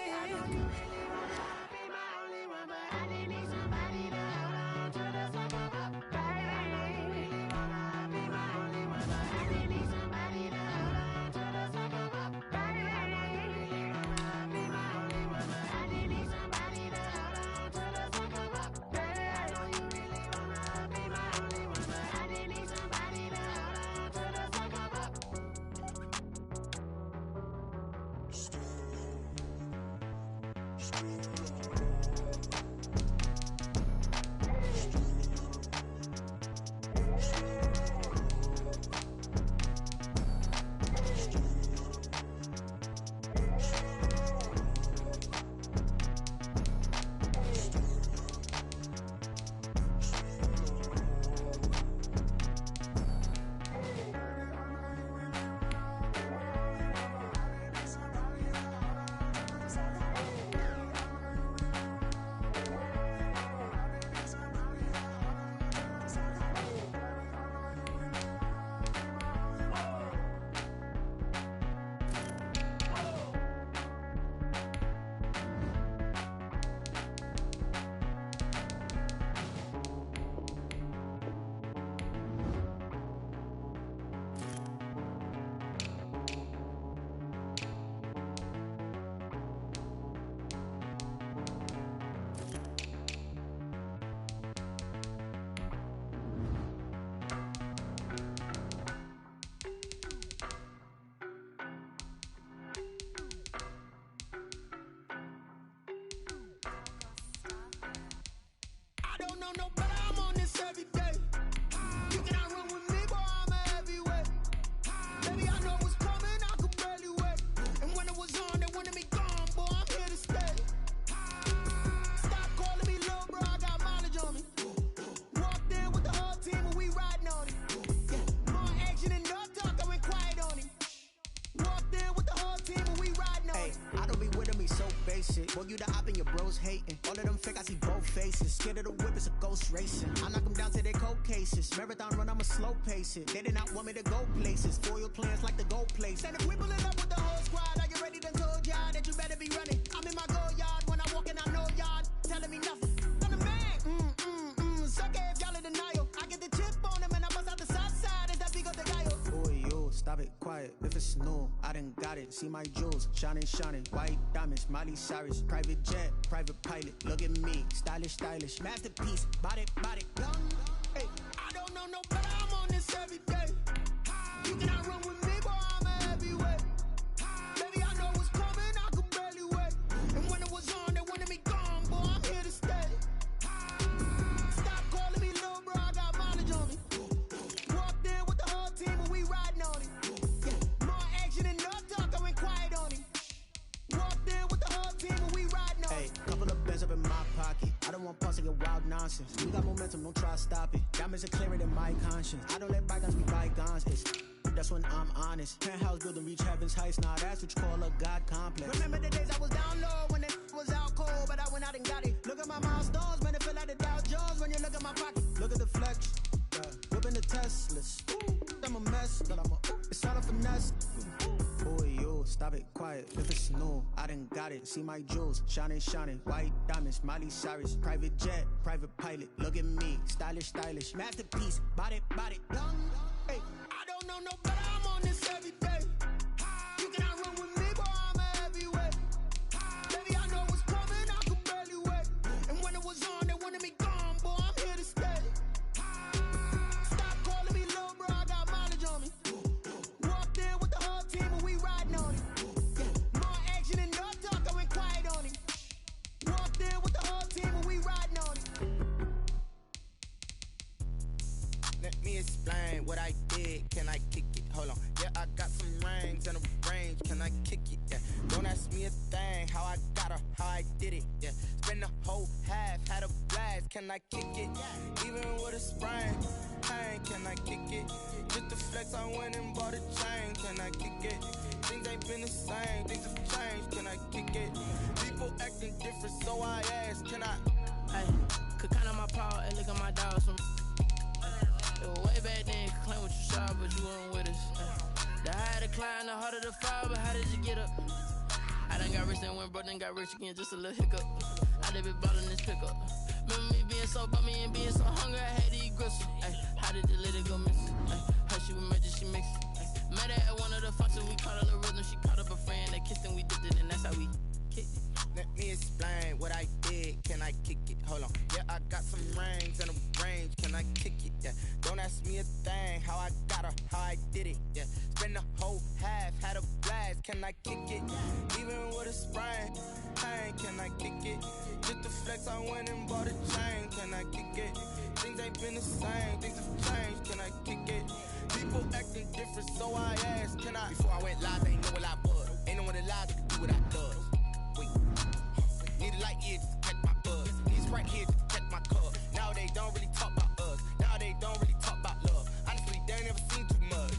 Boy, you the op and your bros hating. All of them fake, I see both faces. Scared of the whip, it's a ghost racing. I knock them down to their cold cases. Marathon run, I'ma slow pace it. They did not want me to go places. Foil plans like the gold place. And if we pulling up with the whole squad, are you ready to told y'all that you better be running? I'm in my go yard when I walk in, I know y'all telling me nothing. I'm the man. Suck it if y'all in denial. I get the chip on them and I bust out the south side and that big up the guy. Boy, yo, stop it, quiet. If it's new, I done got it. See my jewels, shining, shining. White diamonds, Miley Cyrus. Private jet, private pilot. Look at me, stylish, stylish. Masterpiece, body, young. Hey, I don't know no better. I'm on this every day. You cannot run with me, boy. I'm a heavyweight. Baby, I know what's coming. I could barely wait. And when it was on, they wanted me gone, boy. I'm here to stay. Stop calling me little bro. I got mileage on me. Walked in with the whole team and we riding on it. Yeah, more action and no talk. I went quiet on it. Walked in with the whole team and we riding on it. Hey, couple of bands up in my pocket. I don't want pulse to get wild nonsense. We got momentum, don't try to stop it. Diamonds are clearer than my conscience. I don't let bygones be bygones. That's when I'm honest. Penthouse building, reach heaven's heights. Now that's what you call a God complex. Remember the days I was down low when it was out cold, but I went out and got it. Look at my milestones, man, it feel like the Dow Jones when you look at my pocket. Look at the flex, whipping the Teslas. I'm a mess, but it's all a finesse. Boy, yo, stop it, quiet. If it's new, I done got it. See my jewels, shining, shining. White diamonds, Miley Cyrus. Private jet, private pilot. Look at me, stylish, stylish. Masterpiece, body, young. Hey, I don't know no better. I'm on this every day. You cannot run with me, boy. I'm a heavyweight. Baby, I know what's coming. I could barely wait. And when it was on, they wanted me gone, boy. I'm here to stay. Stop calling me little bro. I got mileage on me. Walked in with the whole team and we riding on it. Yeah, more action and no talk. I went quiet on it. Walked in with the whole team and we riding on it. Let me explain what I did. Can I kick it? Hold on. Yeah, I got some rings and a range. Can I kick it? Yeah. Don't ask me a thing. How I got her, how I did it. Yeah. Spend the whole half, had a blast. Can I kick it? Even with a sprain. Pain, can I kick it? Just the flex, I went and bought a chain. Can I kick it? Things ain't been the same. Things have changed. Can I kick it? People acting different, so I ask. Can I? Hey, could count on my power and look at my dogs from. Way back then, could claim what you saw, but you weren't with us. The higher the climb, the harder the fall, but how did you get up? I done got rich, then went broke, then got rich again, just a little hiccup. I done been ballin' this pickup. Remember me being so bummy and being so hungry, I had to eat gristle. Ay, how did the lady go missing? How she was magic, she mixed it. Met her at one of the functions, we caught a little rhythm, she caught up a friend, they kissed and we dipped it, and that's how we kicked it. Let me explain what I did. Can I kick it? Hold on. Yeah, I got some rings and a range. Can I kick it? Yeah. Don't ask me a thing. How I got her, how I did it. Yeah. Spend the whole half, had a blast. Can I kick it? Even with a sprain. Pain, can I kick flex, I went and bought a chain. Can I kick it? Things ain't been the same, things have changed. Can I kick it? People acting different, so I asked, can I? Before I went live, ain't know what I was. Ain't no one alive that can do what I does. Wait, need a light here just to catch my buzz. Need a Sprite here just to catch my cup. Now they don't really talk about us. Now they don't really talk about love. Honestly, they ain't never seen too much.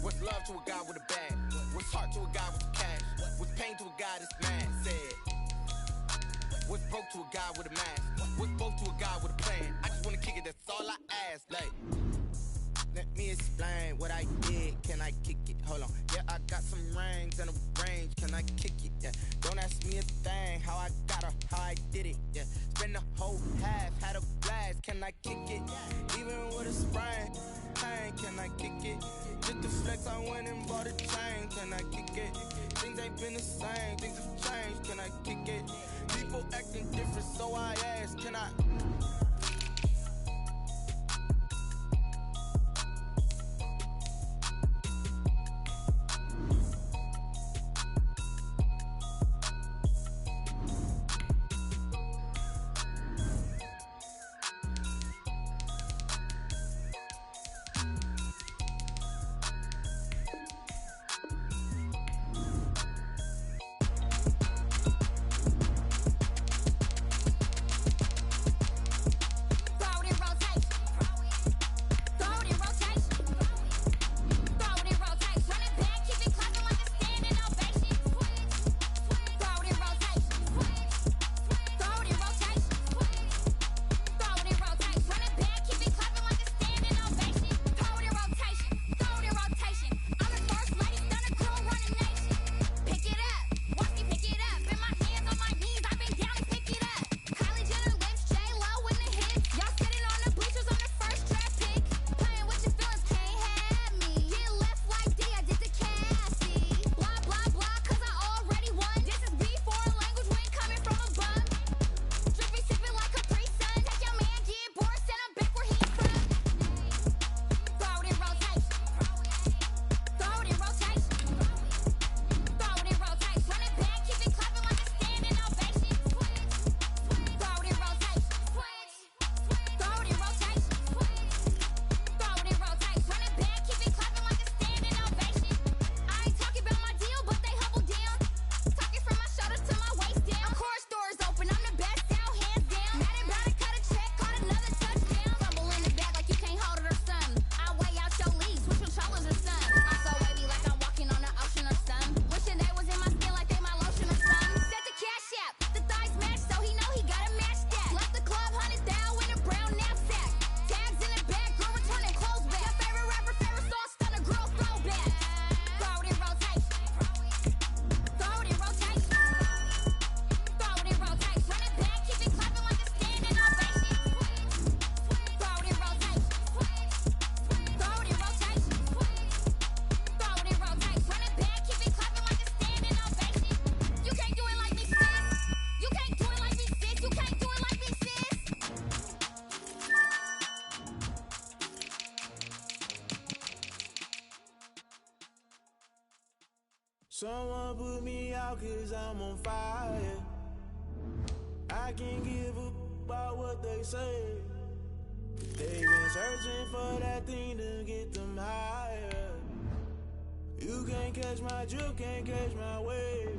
What's love to a guy with a bag? What's heart to a guy with cash? What's pain to a guy that's mad? Said. What's broke to a guy with a mask? What's both to a guy with a plan? I just wanna kick it, that's all I ask. Like, let me explain what I did. Can I kick it? Hold on. Yeah, I got some rings and a range. Can I kick it? Yeah. Don't ask me a thing. How I got her, how I did it. Yeah. Spend the whole half, had a blast. Can I kick it? Even with a sprain. Pain, can I kick it? Just to flex, I went and bought a chain. Can I kick it? Things ain't been the same. Things have changed. Can I kick it? People acting different, so I ask, can I? Someone put me out cause I'm on fire. I can't give a about what they say. They've been searching for that thing to get them higher. You can't catch my drift, can't catch my wave.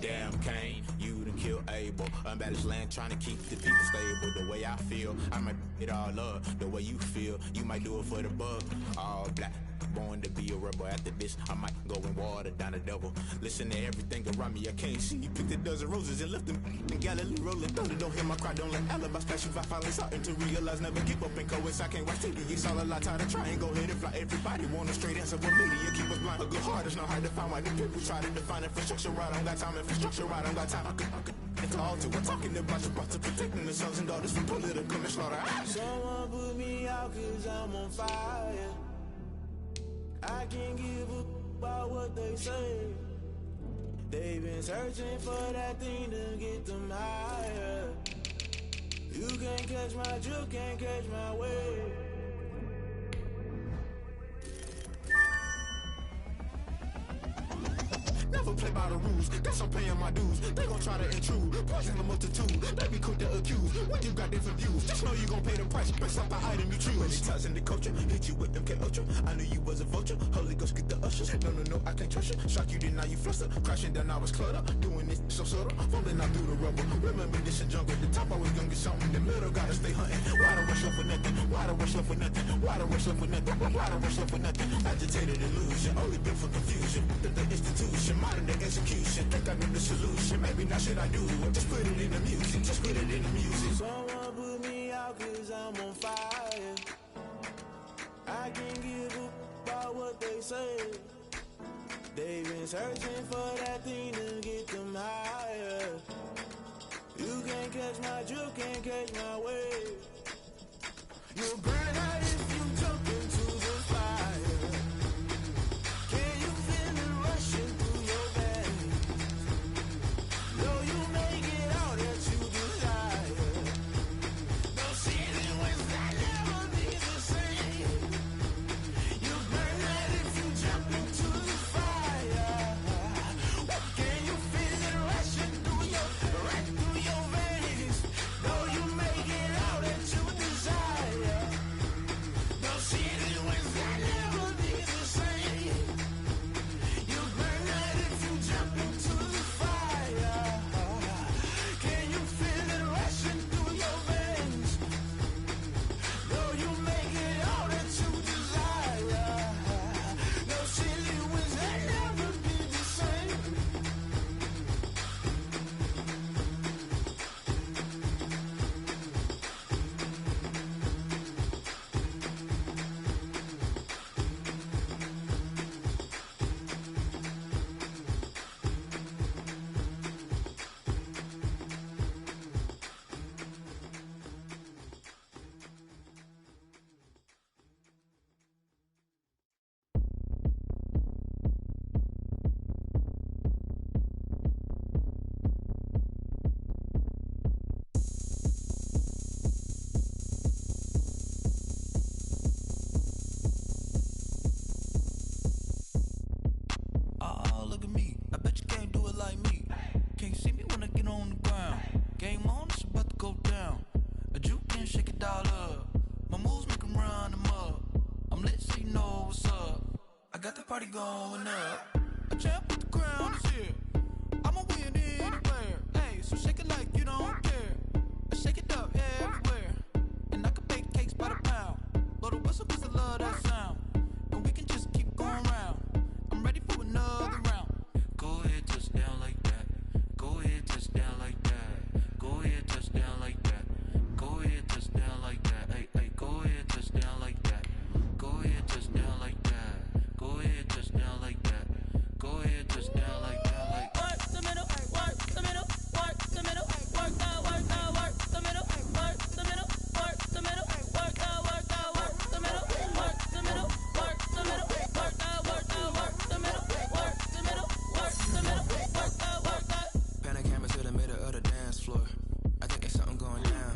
Damn Kane, you done killed Abel. Unbalanced land trying to keep the people stable. The way I feel, I might it all up. The way you feel, you might do it for the buck. All black, born to be a rebel. After this, I might go and water down the devil. Listen to everything around me, I can't see. Picked a dozen roses and left them in Galilee rolling thunder. Don't hear my cry, don't let alibis flash. If I finally starting to realize, never give up and coincide. I can't watch TV, it's all a lot. Tired of trying, go ahead and fly. Everybody want a straight answer, but media keep us blind. A good heart is not hard to find. Why the people try to define infrastructure right? I don't got time, infrastructure right, I don't got time. I could all to. We're talking about to protecting the sons and daughters from political and slaughter. Someone put me out cause I'm on fire. I can't give a about what they say. They've been searching for that thing to get them higher. You can't catch my drift, can't catch my wave. Now never play by the rules. Guess I'm paying my dues. They gon' try to intrude, poison the multitude. They be quick to accuse. When you got different views, just know you gon' pay the price based off the item you choose. Many times in the culture, hit you with them K Ultra. I knew you was a vulture. Holy Ghost get the ushers. No, I can't trust you. Shock you, then now you fluster. Crashing down, I was cluttered. Doing this so subtle, falling out through the rubble. Remember this in jungle. The top I was gonna get something. The middle gotta stay hunting. Why the rush up for nothing? Why the rush up for nothing? Why the rush up for nothing? Why the rush up for nothing? Agitated illusion, only built for confusion. The institution, modern day execution. Think I know the solution. Maybe now should I do it? Just put it in the music. Just put it in the music. Someone put me out 'cause I'm on fire. I can't give up about what they say. They've been searching for that thing to get them higher. You can't catch my drift, can't catch my wave. You'll burn out if you jump into the fire. Can you feel it rushing through your veins? Though you make it all that you desire. No city was that never be the same. You burn out if you jump into the fire. Can you feel it rushing through your veins? Though you make it all that you desire. No city was that never be the same. You burn out if you jump into the fire. Can you feel it rushing through your veins? Though you make it all that you desire. No city was that never be the same. Oh, look at me. I bet you can't do it like me. Can't see me when I get on the ground. Game on, it's about to go down. A juke can shake it all up. My moves make 'em run them up. I'm lit so you know what's up. I got the party going up. A champ with the crown is here. I'ma win anywhere. Hey, so shake it like you don't care. I shake it up everywhere. And I can bake cakes by the pound. Blow the whistle 'cause I love that sound. And we can just keep going round. I'm ready for another round. Go ahead, touch down like that. Go ahead, touch down like that. Go ahead, touch down like that. Go ahead, touch down like that. Hey, hey, go ahead, touch down like that. Go ahead, touch down like that. Go ahead, touch down like that. Go ahead, touch down like that. Like Work the middle, work the middle, work the middle, work the middle, work the middle, work the middle, work the middle, work the middle, work the middle, work the middle, work the middle, work the middle, work the middle, work the. Pan a camera to the middle of the dance floor. I think there's something going down.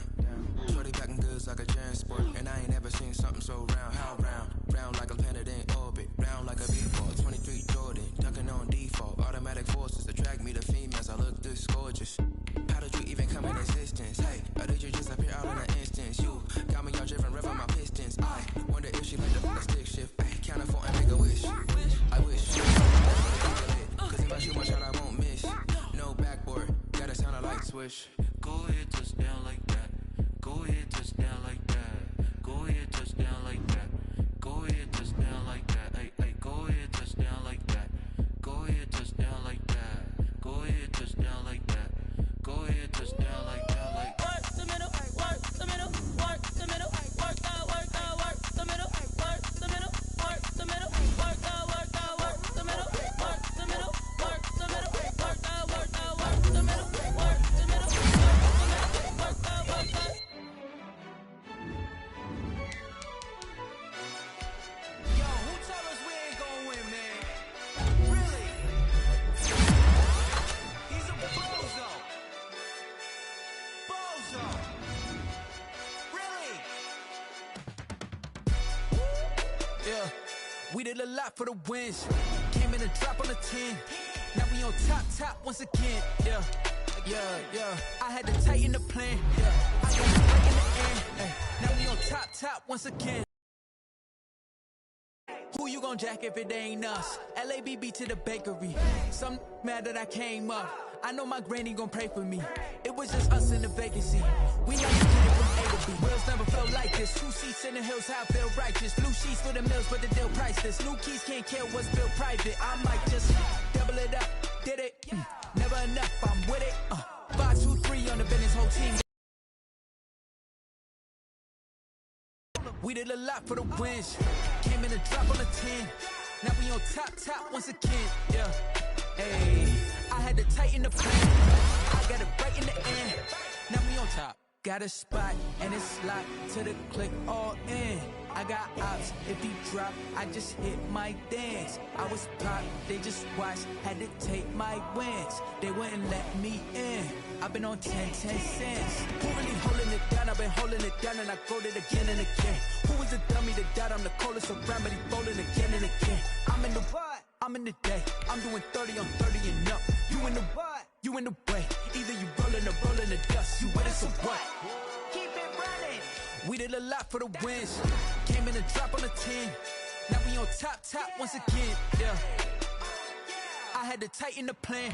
Shorty packing goods like a transport. And I ain't never seen something so round. How round? Round like a planet in orbit. Round like a b-ball. 23 Jordan. Dunking on default. Automatic forces attract me to females. I look this gorgeous. How did you even come in existence? Hey, or did you just appear out in an instance? You got me all driven, revving my pistons. I wonder if she like the stick shift. Ay, count it for and make a wish. I wish. Cause if I shoot my shot, I won't miss. No backboard. Gotta sound a light switch. Go ahead, touch down like that. Go ahead, touch down like that. Go ahead, touch down like that. Go ahead, touch down like that. Hey, hey, go ahead, touch down like that. Go ahead, touch down like that. Go ahead, touch down like that. Go ahead, touch down like that. Like Work the middle, work the middle, work the middle, work the middle, work the middle, work the middle, work the middle, work the middle, work the middle, work the middle, work the middle, work the middle, work the middle, work the. Yo, who tell us we ain't gonna win, man? Really? He's a bozo. Bozo. Really? Yeah, we did a lot for the wins. Came in a drop on the 10. Now we on top once again, yeah. I had to tighten the plan, yeah. I got it right in the end, ay. Now we on top once again. Who you gon' jack if it ain't us? LABB to the bakery. Some mad that I came up. I know my granny gon' pray for me. It was just us in the vacancy. We never get it from A to B. Wheels never felt like this. 2 seats in the hills, how I feel righteous. Blue sheets for the mills, but the deal priceless. New keys can't kill what's built private. I might just double it up. Did it? Never enough, I'm with it. 5, 2, 3 on the business, whole team. We did a lot for the wins. Came in a drop on the 10. Now we on top once again, yeah. Hey, I had to tighten the plan. I got it right in the end. Now we on top. Got a spot and it's locked to the click all in. I got ops, if he drop, I just hit my dance. I was pop, they just watched, had to take my wins. They wouldn't let me in. I've been on 10 cents. Who really holding it down? I've been holding it down and I wrote it again and again. Who was the dummy that died? I'm the coldest around, but he rolling again and again. I'm in the what? I'm in the day. I'm doing 30 on 30 and up. You in the what? You in the way. Either you rolling or rolling the dust. You with us or what? Keep it running. We did a lot for the wins. Came in a drop on the 10. Now we on top once again, yeah. I had to tighten the plan.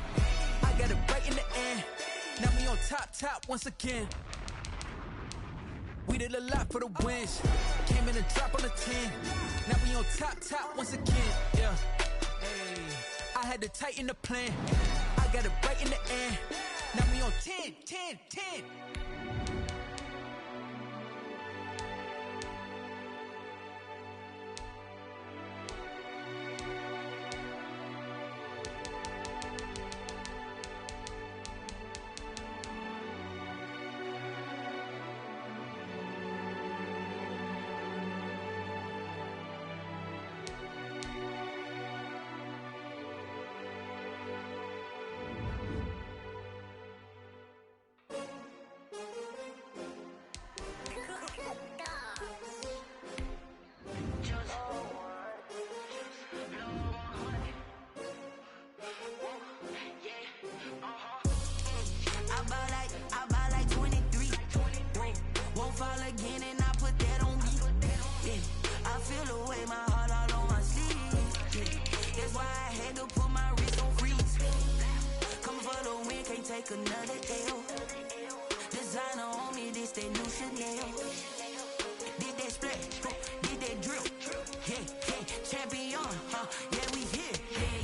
I got it right in the end. Now we on top once again. We did a lot for the wins. Came in a drop on the 10. Now we on top once again, yeah. Hey, I had to tighten the plan. I got it right in the end. Now we on 10. I buy like 23. Won't fall again and I put that on me. Yeah, I feel the way, my heart all on my sleeve. Yeah, that's why I had to put my wrist on freeze. Coming for the win, can't take another L. Designer on me, this that new Chanel. Did that split, did that drill. Yeah, champion, yeah, we here.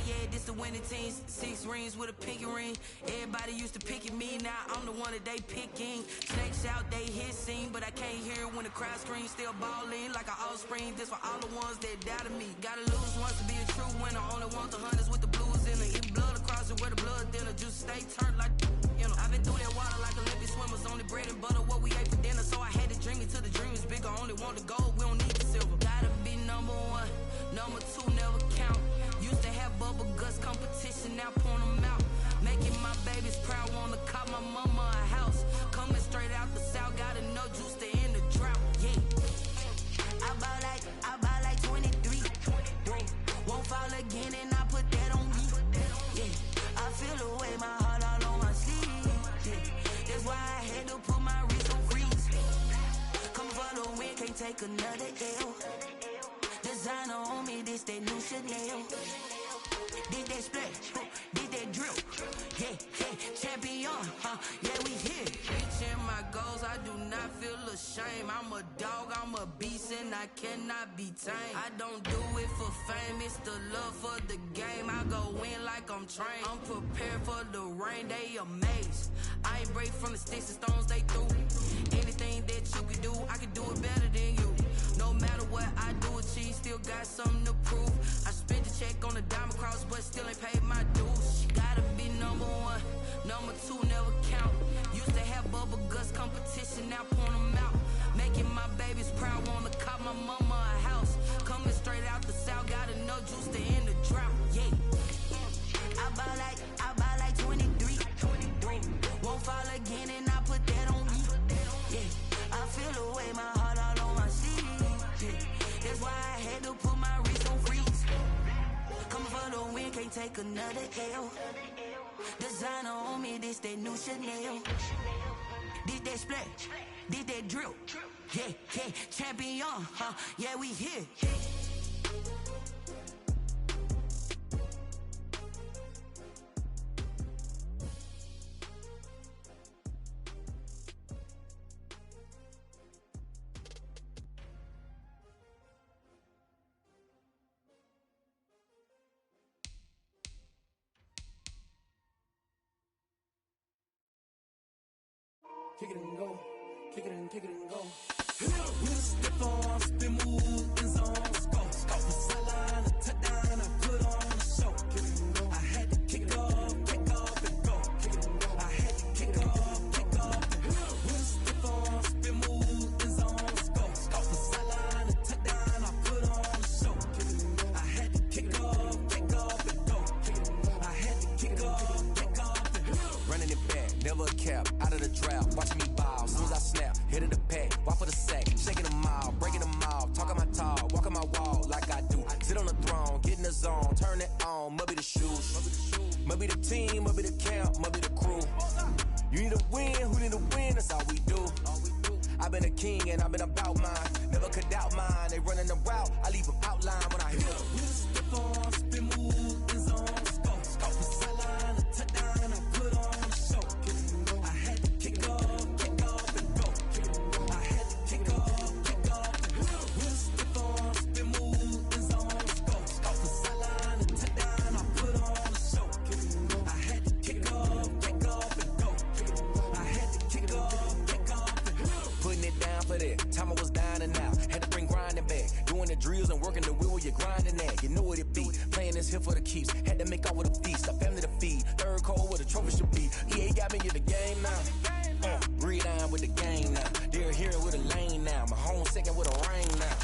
Yeah, this the winning team. 6 rings with a pinky ring. Everybody used to pick at me, now I'm the one that they picking. Snakes out, they hit scene, but I can't hear when the crowd screams. Still balling like an offspring. This for all the ones that doubted me. Gotta lose once to be a true winner. Only want the hunters with the blues in it. Eat blood across it where the blood dinner. Just stay turned like, you know. I've been through that water like Olympic swimmers. Only bread and butter, what we ate for dinner. So I had to dream it till the dream is bigger. Only want the gold, we don't need the silver. Gotta be number 1, number 2 never count. Used to have bubble guts competition, now point them out. Making my babies proud, wanna cop my mama a house. Coming straight out the south, got enough juice to end the drought, yeah. I buy like 23. Won't fall again and I put that on me. Yeah, I feel the way, my heart all on my sleeve. Yeah, that's why I had to put my wrist on freeze. Coming for the win, can't take another L. Designer on me, this that new Chanel. Did that split, did that drill. Yeah, champion, yeah, we here. Reaching my goals, I do not feel ashamed. I'm a dog, I'm a beast, and I cannot be tamed. I don't do it for fame, it's the love for the game. I go in like I'm trained. I'm prepared for the rain, they amazed. I ain't break from the sticks and stones they threw. Anything that you can do, I can do it better than you. No matter what I do, achieve, still got something to prove. I spent the check on the diamond cross, but still ain't paid my dues. Gotta be number 1, number 2 never count. Used to have bubble guts competition, now point them out. Making my babies proud, wanna cop my mama a house. Coming straight out the south, got enough juice to end the drought, yeah. I buy like 23. Won't fall again and I put that on me. Yeah, I feel the way, my heart all on my sleeve. Yeah, that's why I had to put my wrist on freeze. Coming for the win, can't take another L. Designer on me, this that new Chanel. Did that splash, did that drill. Yeah, yeah, champion, huh? Yeah, we here. Kick it and go. Kick it and go. We step on, spin move, in zone, go. Off the sideline, a touchdown, I put on a show. Kick it and go. I had to kick off and go. Kick it and go. I had to kick off and go. We step on, spin move, in zone, go. Off the sideline, a touchdown, I put on a show. Kick it and go. I had to kick off and go. Kick it and go. I had to kick off and go. Running it back, never a cap, out of the draft. Watching me ball, soon as I snap, hit of the pack, walk for the sack, shaking them all, breaking them all, talking my talk, walking my wall like I do. Sit on the throne, get in the zone, turn it on, must be the shoes, must be the team, must be the camp, must be the crew. You need a win, who need a win, that's all we do. I've been a king and I've been about mine, never could doubt mine, they running the route, I leave them outline when I hit them. We step on, spin move, in zone, go. Off the sideline, a touchdown, I put on a show. Kick it and go. I had to kick off and go. Kick it and go. I had to kick off and go. We step on, spin move, in zone, go. Off the sideline, a touchdown, I put on a show. Kick it and go. I had to kick off and go. Kick it and go. I had to kick off and go. Putting it down for that, time I was down and out, had to bring grinding back, doing the drills and working the wheel where you're grinding at, you know what it be, playing this here for the keeps, had to make out with a feast, a family to feed, third cold where the trophy should be, EA got me in the game now, breathe on with the game now, they're here with a lane now, my home second with a ring now,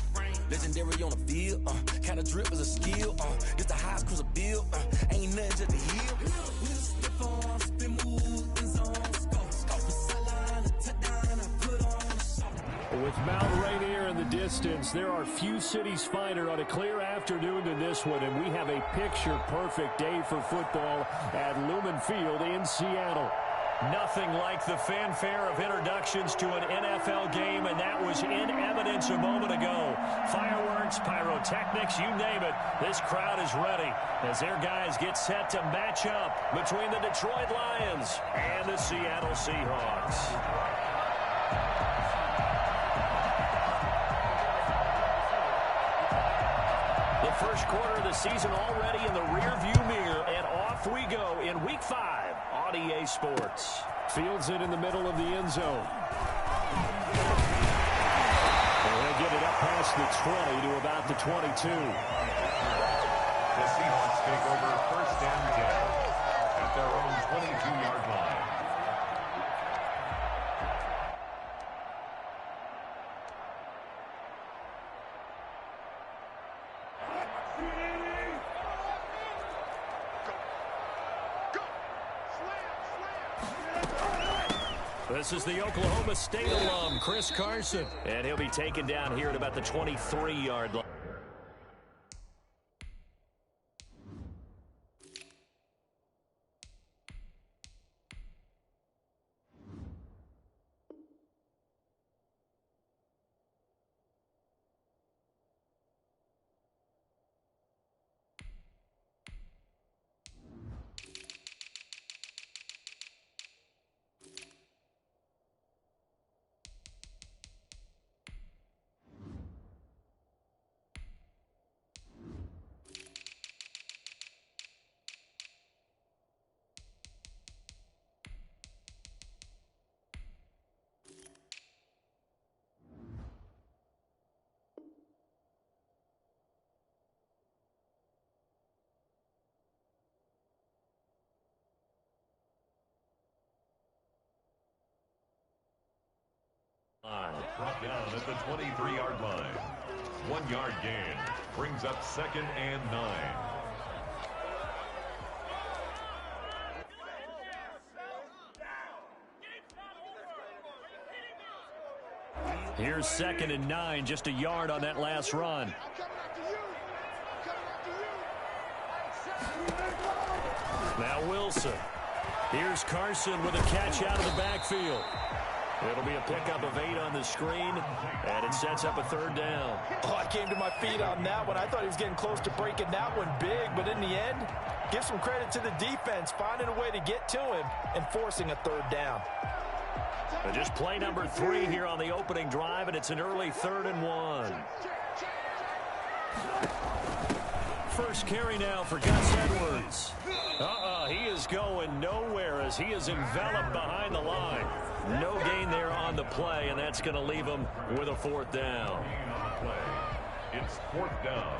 legendary on the field, kind of drip is a skill, this the highest cruiser bill, ain't nothing just a heel. We step on, spin move, in zone, go. Off the sideline, a touchdown, I put on a show. With Mount Rainier in the distance, there are few cities finer on a clear afternoon than this one, and we have a picture-perfect day for football at Lumen Field in Seattle. Nothing like the fanfare of introductions to an NFL game, and that was in evidence a moment ago. Fireworks, pyrotechnics, you name it. This crowd is ready as their guys get set to match up between the Detroit Lions and the Seattle Seahawks. The first quarter of the season already in the rearview mirror, and off we go in Week 5 on EA Sports. Fields it in the middle of the end zone. They'll get it up past the 20 to about the 22. The Seahawks take over first and 10 at their own 22-yard line. This is the Oklahoma State alum, Chris Carson. And he'll be taken down here at about the 23-yard line. Brought down at the 23-yard line. 1-yard gain brings up second and 9. Here's second and 9, just a yard on that last run. Wilson. Here's Carson with a catch out of the backfield. It'll be a pickup of 8 on the screen, and it sets up a 3rd down. Oh, I came to my feet on that one. I thought he was getting close to breaking that one big, but in the end, give some credit to the defense, finding a way to get to him and forcing a 3rd down. But just play number 3 here on the opening drive, and it's an early 3rd and 1. First carry now for Gus Edwards. He is going nowhere as he is enveloped behind the line. No gain there on the play, and that's going to leave him with a 4th down. It's 4th down.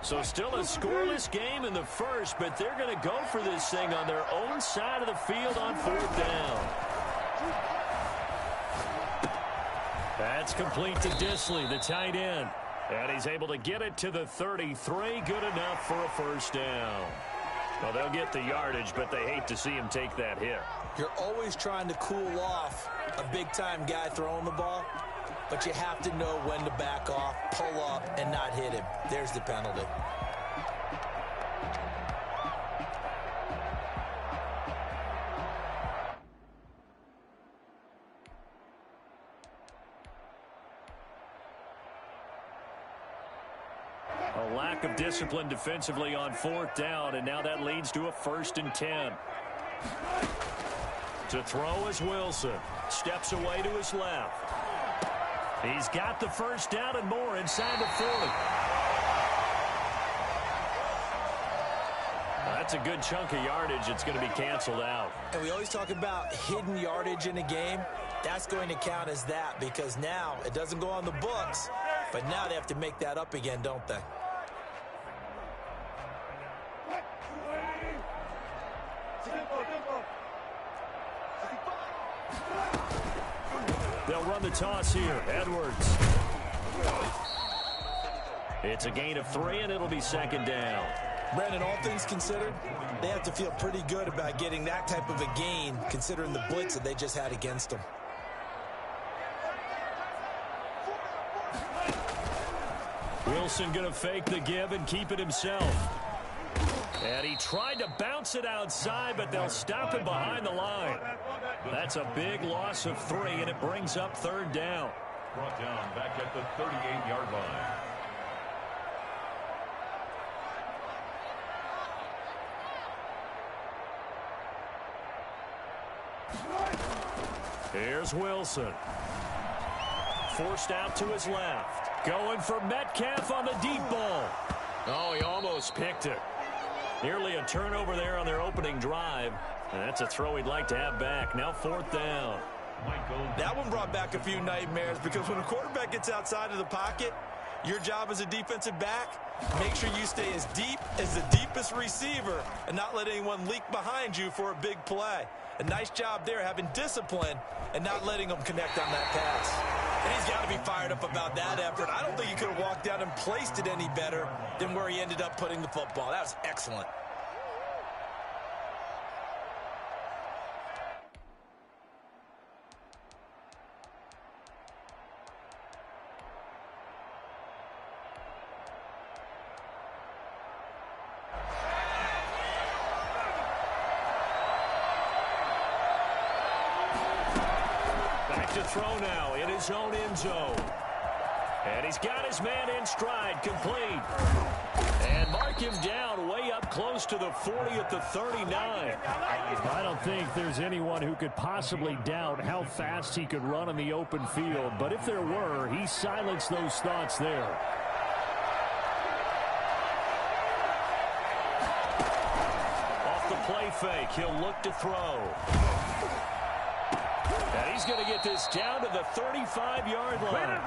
So still a scoreless game in the first, but they're going to go for this thing on their own side of the field on 4th down. That's complete to Dissly, the tight end. And he's able to get it to the 33. Good enough for a 1st down. Well, they'll get the yardage, but they hate to see him take that hit. You're always trying to cool off a big-time guy throwing the ball, but you have to know when to back off, pull up, and not hit him. There's the penalty. A lack of discipline defensively on 4th down, and now that leads to a 1st and 10. To throw is Wilson. Steps away to his left. He's got the 1st down and more inside the 40. That's a good chunk of yardage. It's going to be canceled out. And we always talk about hidden yardage in a game. That's going to count as that because now it doesn't go on the books, but now they have to make that up again, don't they? They'll run the toss here. Edwards. It's a gain of 3, and it'll be 2nd down. Brandon, all things considered, they have to feel pretty good about getting that type of a gain considering the blitz that they just had against them. Wilson going to fake the give and keep it himself. And he tried to bounce it outside, but they'll stop him behind the line. That's a big loss of 3, and it brings up 3rd down. Brought down back at the 38-yard line. Here's Wilson. Forced out to his left. Going for Metcalf on the deep ball. Oh, he almost picked it. Nearly a turnover there on their opening drive. And that's a throw he'd like to have back. Now 4th down. That one brought back a few nightmares because when a quarterback gets outside of the pocket, your job as a defensive back, make sure you stay as deep as the deepest receiver and not let anyone leak behind you for a big play. A nice job there having discipline and not letting them connect on that pass. And he's got to be fired up about that effort. I don't think he could have walked down and placed it any better than where he ended up putting the football. That was excellent. To throw now in his own end zone. And he's got his man in stride, complete. And mark him down way up close to the 40 at the 39. I don't think there's anyone who could possibly doubt how fast he could run in the open field. But if there were, he silenced those thoughts there. Off the play fake, he'll look to throw. And he's going to get this down to the 35-yard line.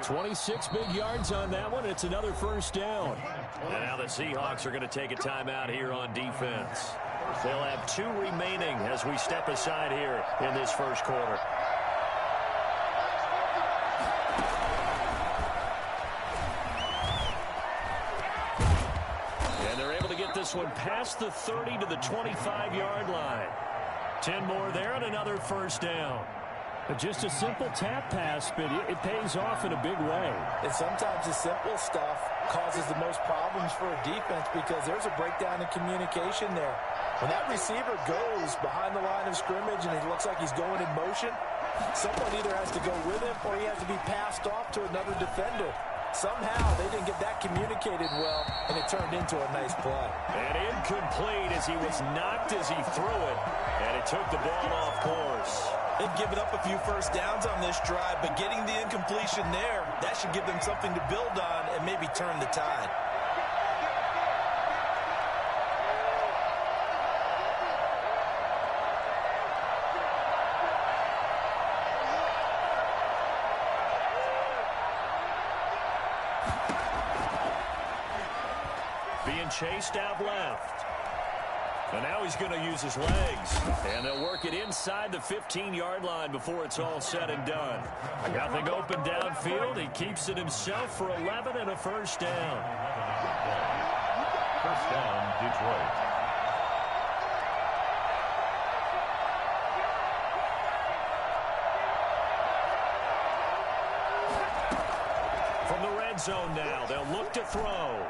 26 big yards on that one. It's another 1st down. And now the Seahawks are going to take a timeout here on defense. They'll have 2 remaining as we step aside here in this first quarter. this one past the 30 to the 25-yard line. 10 more there and another first down. But just a simple tap pass, but it pays off in a big way. And sometimes the simple stuff causes the most problems for a defense because there's a breakdown in communication there. When that receiver goes behind the line of scrimmage and it looks like he's going in motion, someone either has to go with him or he has to be passed off to another defender. Somehow they didn't get that communicated well, and it turned into a nice play. And incomplete as he was knocked as he threw it, and it took the ball off course. They've given up a few first downs on this drive, but getting the incompletion there, that should give them something to build on and maybe turn the tide. Being chased out left. And now he's going to use his legs. And they'll work it inside the 15-yard line before it's all said and done. Nothing open downfield. He keeps it himself for 11 and a first down. First down, Detroit. From the red zone now, they'll look to throw.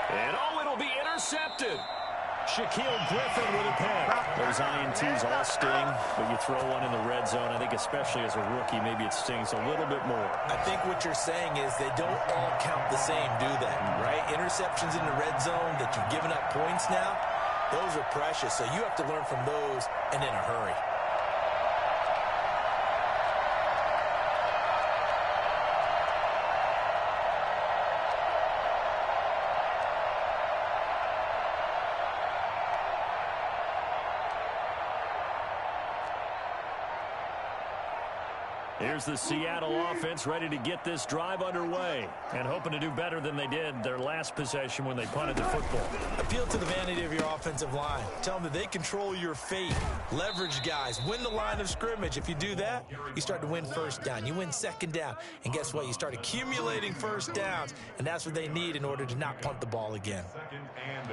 And, it'll be intercepted. Shaquille Griffin with a pick. Those INTs all sting, but you throw one in the red zone, I think especially as a rookie, maybe it stings a little bit more. I think what you're saying is they don't all count the same, do they? Right? Interceptions in the red zone that you've given up points now, those are precious. So you have to learn from those and in a hurry. Here's the Seattle offense ready to get this drive underway and hoping to do better than they did their last possession when they punted the football. Appeal to the vanity of your offensive line. Tell them that they control your fate. Leverage guys. Win the line of scrimmage. If you do that, you start to win first down. You win second down. And guess what? You start accumulating first downs. And that's what they need in order to not punt the ball again. Second and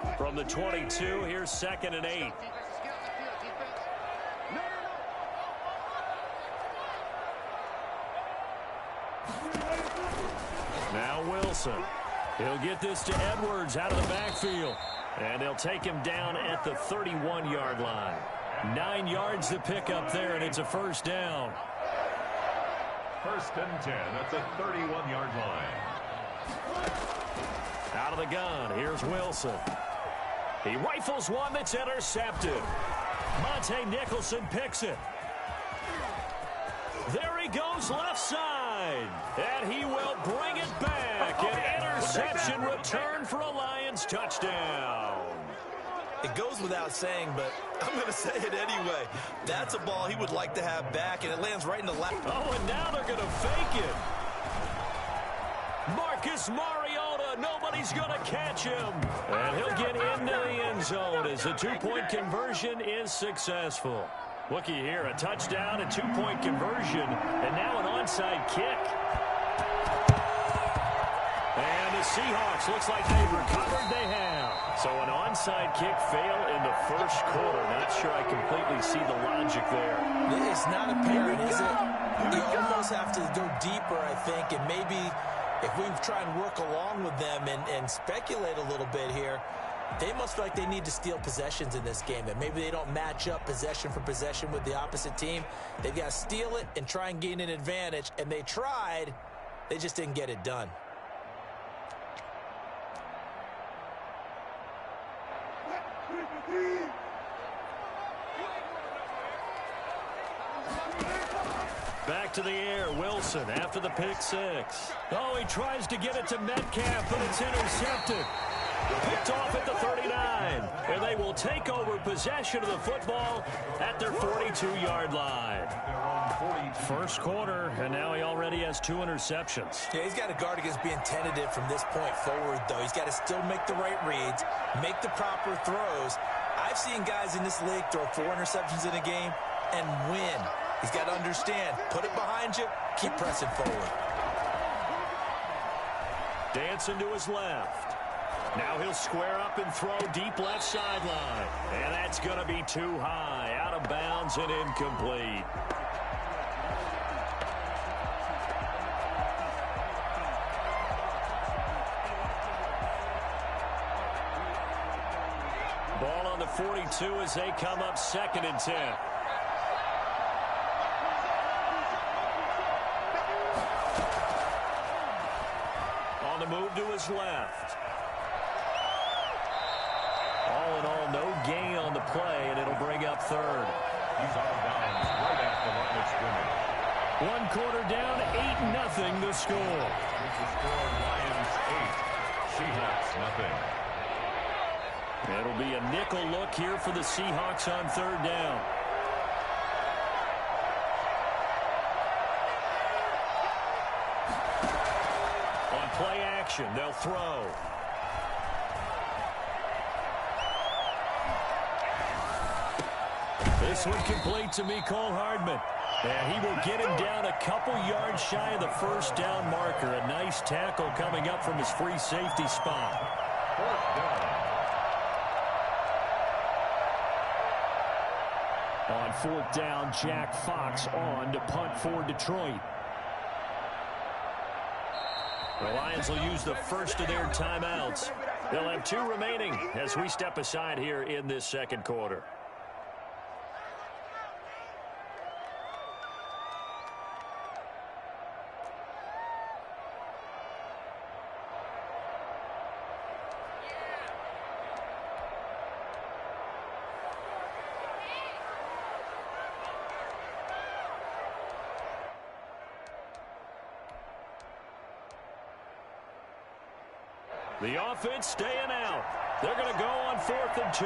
8. From the 22, here's 2nd and 8. Now Wilson. He'll get this to Edwards out of the backfield. And they'll take him down at the 31-yard line. 9 yards to pick up there, and it's a first down. First and 10 at the 31-yard line. Out of the gun, here's Wilson. He rifles one that's intercepted. Monte Nicholson picks it. There he goes left side. And he will bring it back. An interception return for a Lions touchdown. It goes without saying, but I'm going to say it anyway. That's a ball he would like to have back, and it lands right in the lap. Oh, and now they're going to fake it. Marcus Mariota, nobody's going to catch him. And he'll get into the end zone as the two-point conversion is successful. Looky here, a touchdown, a two-point conversion, and now an onside kick. And the Seahawks, looks like they've recovered. They have. So an onside kick fail in the first quarter. Not sure I completely see the logic there. It's not apparent, is it? You almost have to go deeper, I think, and maybe if we try and work along with them and speculate a little bit here, they must feel like they need to steal possessions in this game, and maybe they don't match up possession for possession with the opposite team. They've got to steal it and try and gain an advantage, and they tried. They just didn't get it done. Back to the air, Wilson after the pick six. Oh, he tries to get it to Metcalf, but it's intercepted. Picked off at the 39, and they will take over possession of the football at their 42-yard line. First quarter, and now he already has 2 interceptions. Yeah, he's got to guard against being tentative from this point forward, though. He's got to still make the right reads, make the proper throws. I've seen guys in this league throw 4 interceptions in a game and win. He's got to understand, put it behind you, keep pressing forward. Dancing to his left. Now he'll square up and throw deep left sideline. And that's going to be too high. Out of bounds and incomplete. Ball on the 42 as they come up 2nd and 10. On the move to his left. All in all, no gain on the play, and it'll bring up 3rd. He's out of bounds right at the line of scrimmage. 1 quarter down, 8-0 the score. It's the score, Lions 8, Seahawks nothing. It'll be a nickel look here for the Seahawks on 3rd down. On play action, they'll throw. This one complete to Mecole Hardman. And he will get him down a couple yards shy of the 1st down marker. A nice tackle coming up from his free safety spot. 4th down. On 4th down, Jack Fox on to punt for Detroit. The Lions will use the first of their timeouts. They'll have 2 remaining as we step aside here in this 2nd quarter. The offense staying out. They're going to go on 4th and 2.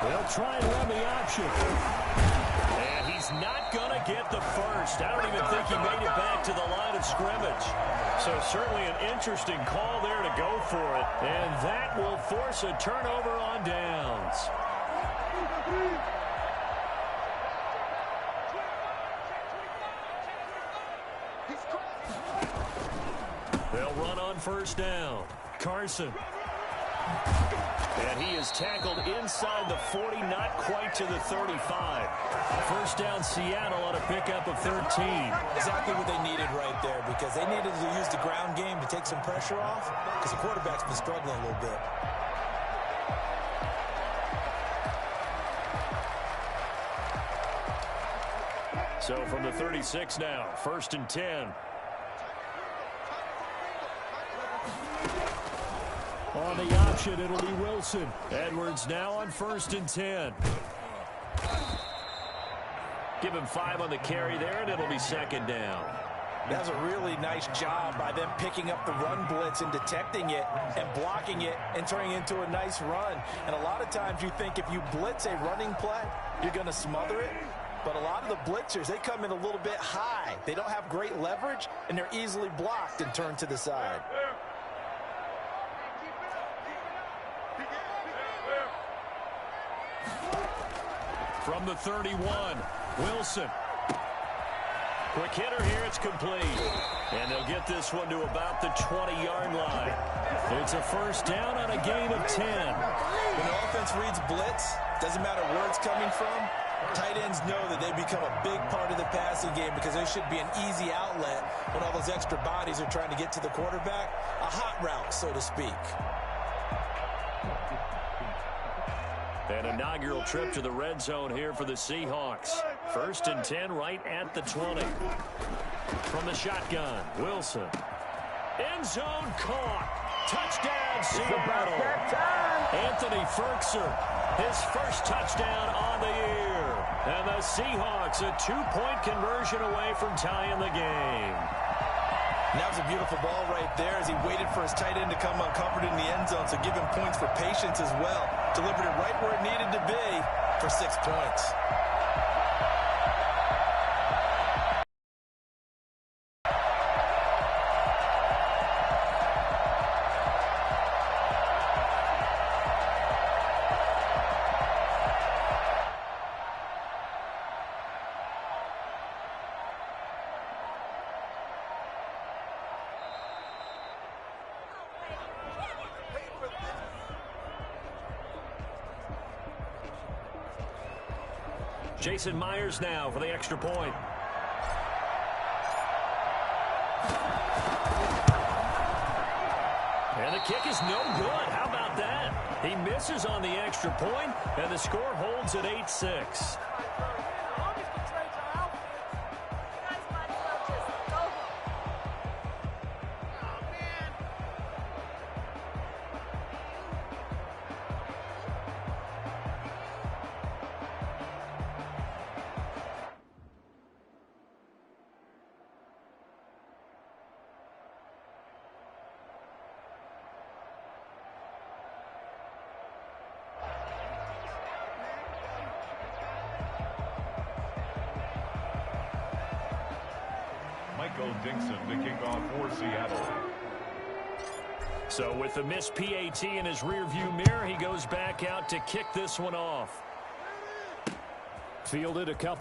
They'll try and run the option. And he's not going to get the first. I don't even think he made it back to the line of scrimmage. So certainly an interesting call there to go for it. And that will force a turnover on downs. They'll run on 1st down. Carson. And he is tackled inside the 40, not quite to the 35. 1st down, Seattle on a pickup of 13. Exactly what they needed right there, because they needed to use the ground game to take some pressure off, because the quarterback's been struggling a little bit. So from the 36 now, 1st and 10. On the option, it'll be Wilson. Edwards now on 1st and 10. Give him 5 on the carry there, and it'll be 2nd down. That's a really nice job by them picking up the run blitz and detecting it and blocking it and turning it into a nice run. And a lot of times you think if you blitz a running play, you're going to smother it. But a lot of the blitzers, they come in a little bit high. They don't have great leverage, and they're easily blocked and turned to the side. From the 31, Wilson. Quick hitter here, it's complete. And they'll get this one to about the 20-yard line. It's a 1st down on a gain of 10. When the offense reads blitz, doesn't matter where it's coming from, tight ends know that they become a big part of the passing game because there should be an easy outlet when all those extra bodies are trying to get to the quarterback. A hot route, so to speak. An inaugural trip to the red zone here for the Seahawks. 1st and 10 right at the 20. From the shotgun, Wilson. End zone caught. Touchdown, Seattle. Anthony Ferkser, his 1st touchdown on the year. And the Seahawks a 2-point conversion away from tying the game. And that was a beautiful ball right there as he waited for his tight end to come uncovered in the end zone, so give him points for patience as well. Delivered it right where it needed to be for 6 points. Jason Myers now for the extra point. And the kick is no good. How about that? He misses on the extra point, and the score holds at 8-6. Michael Dixon to kick off for Seattle. So with the missed PAT in his rearview mirror, he goes back out to kick this one off. Fielded a couple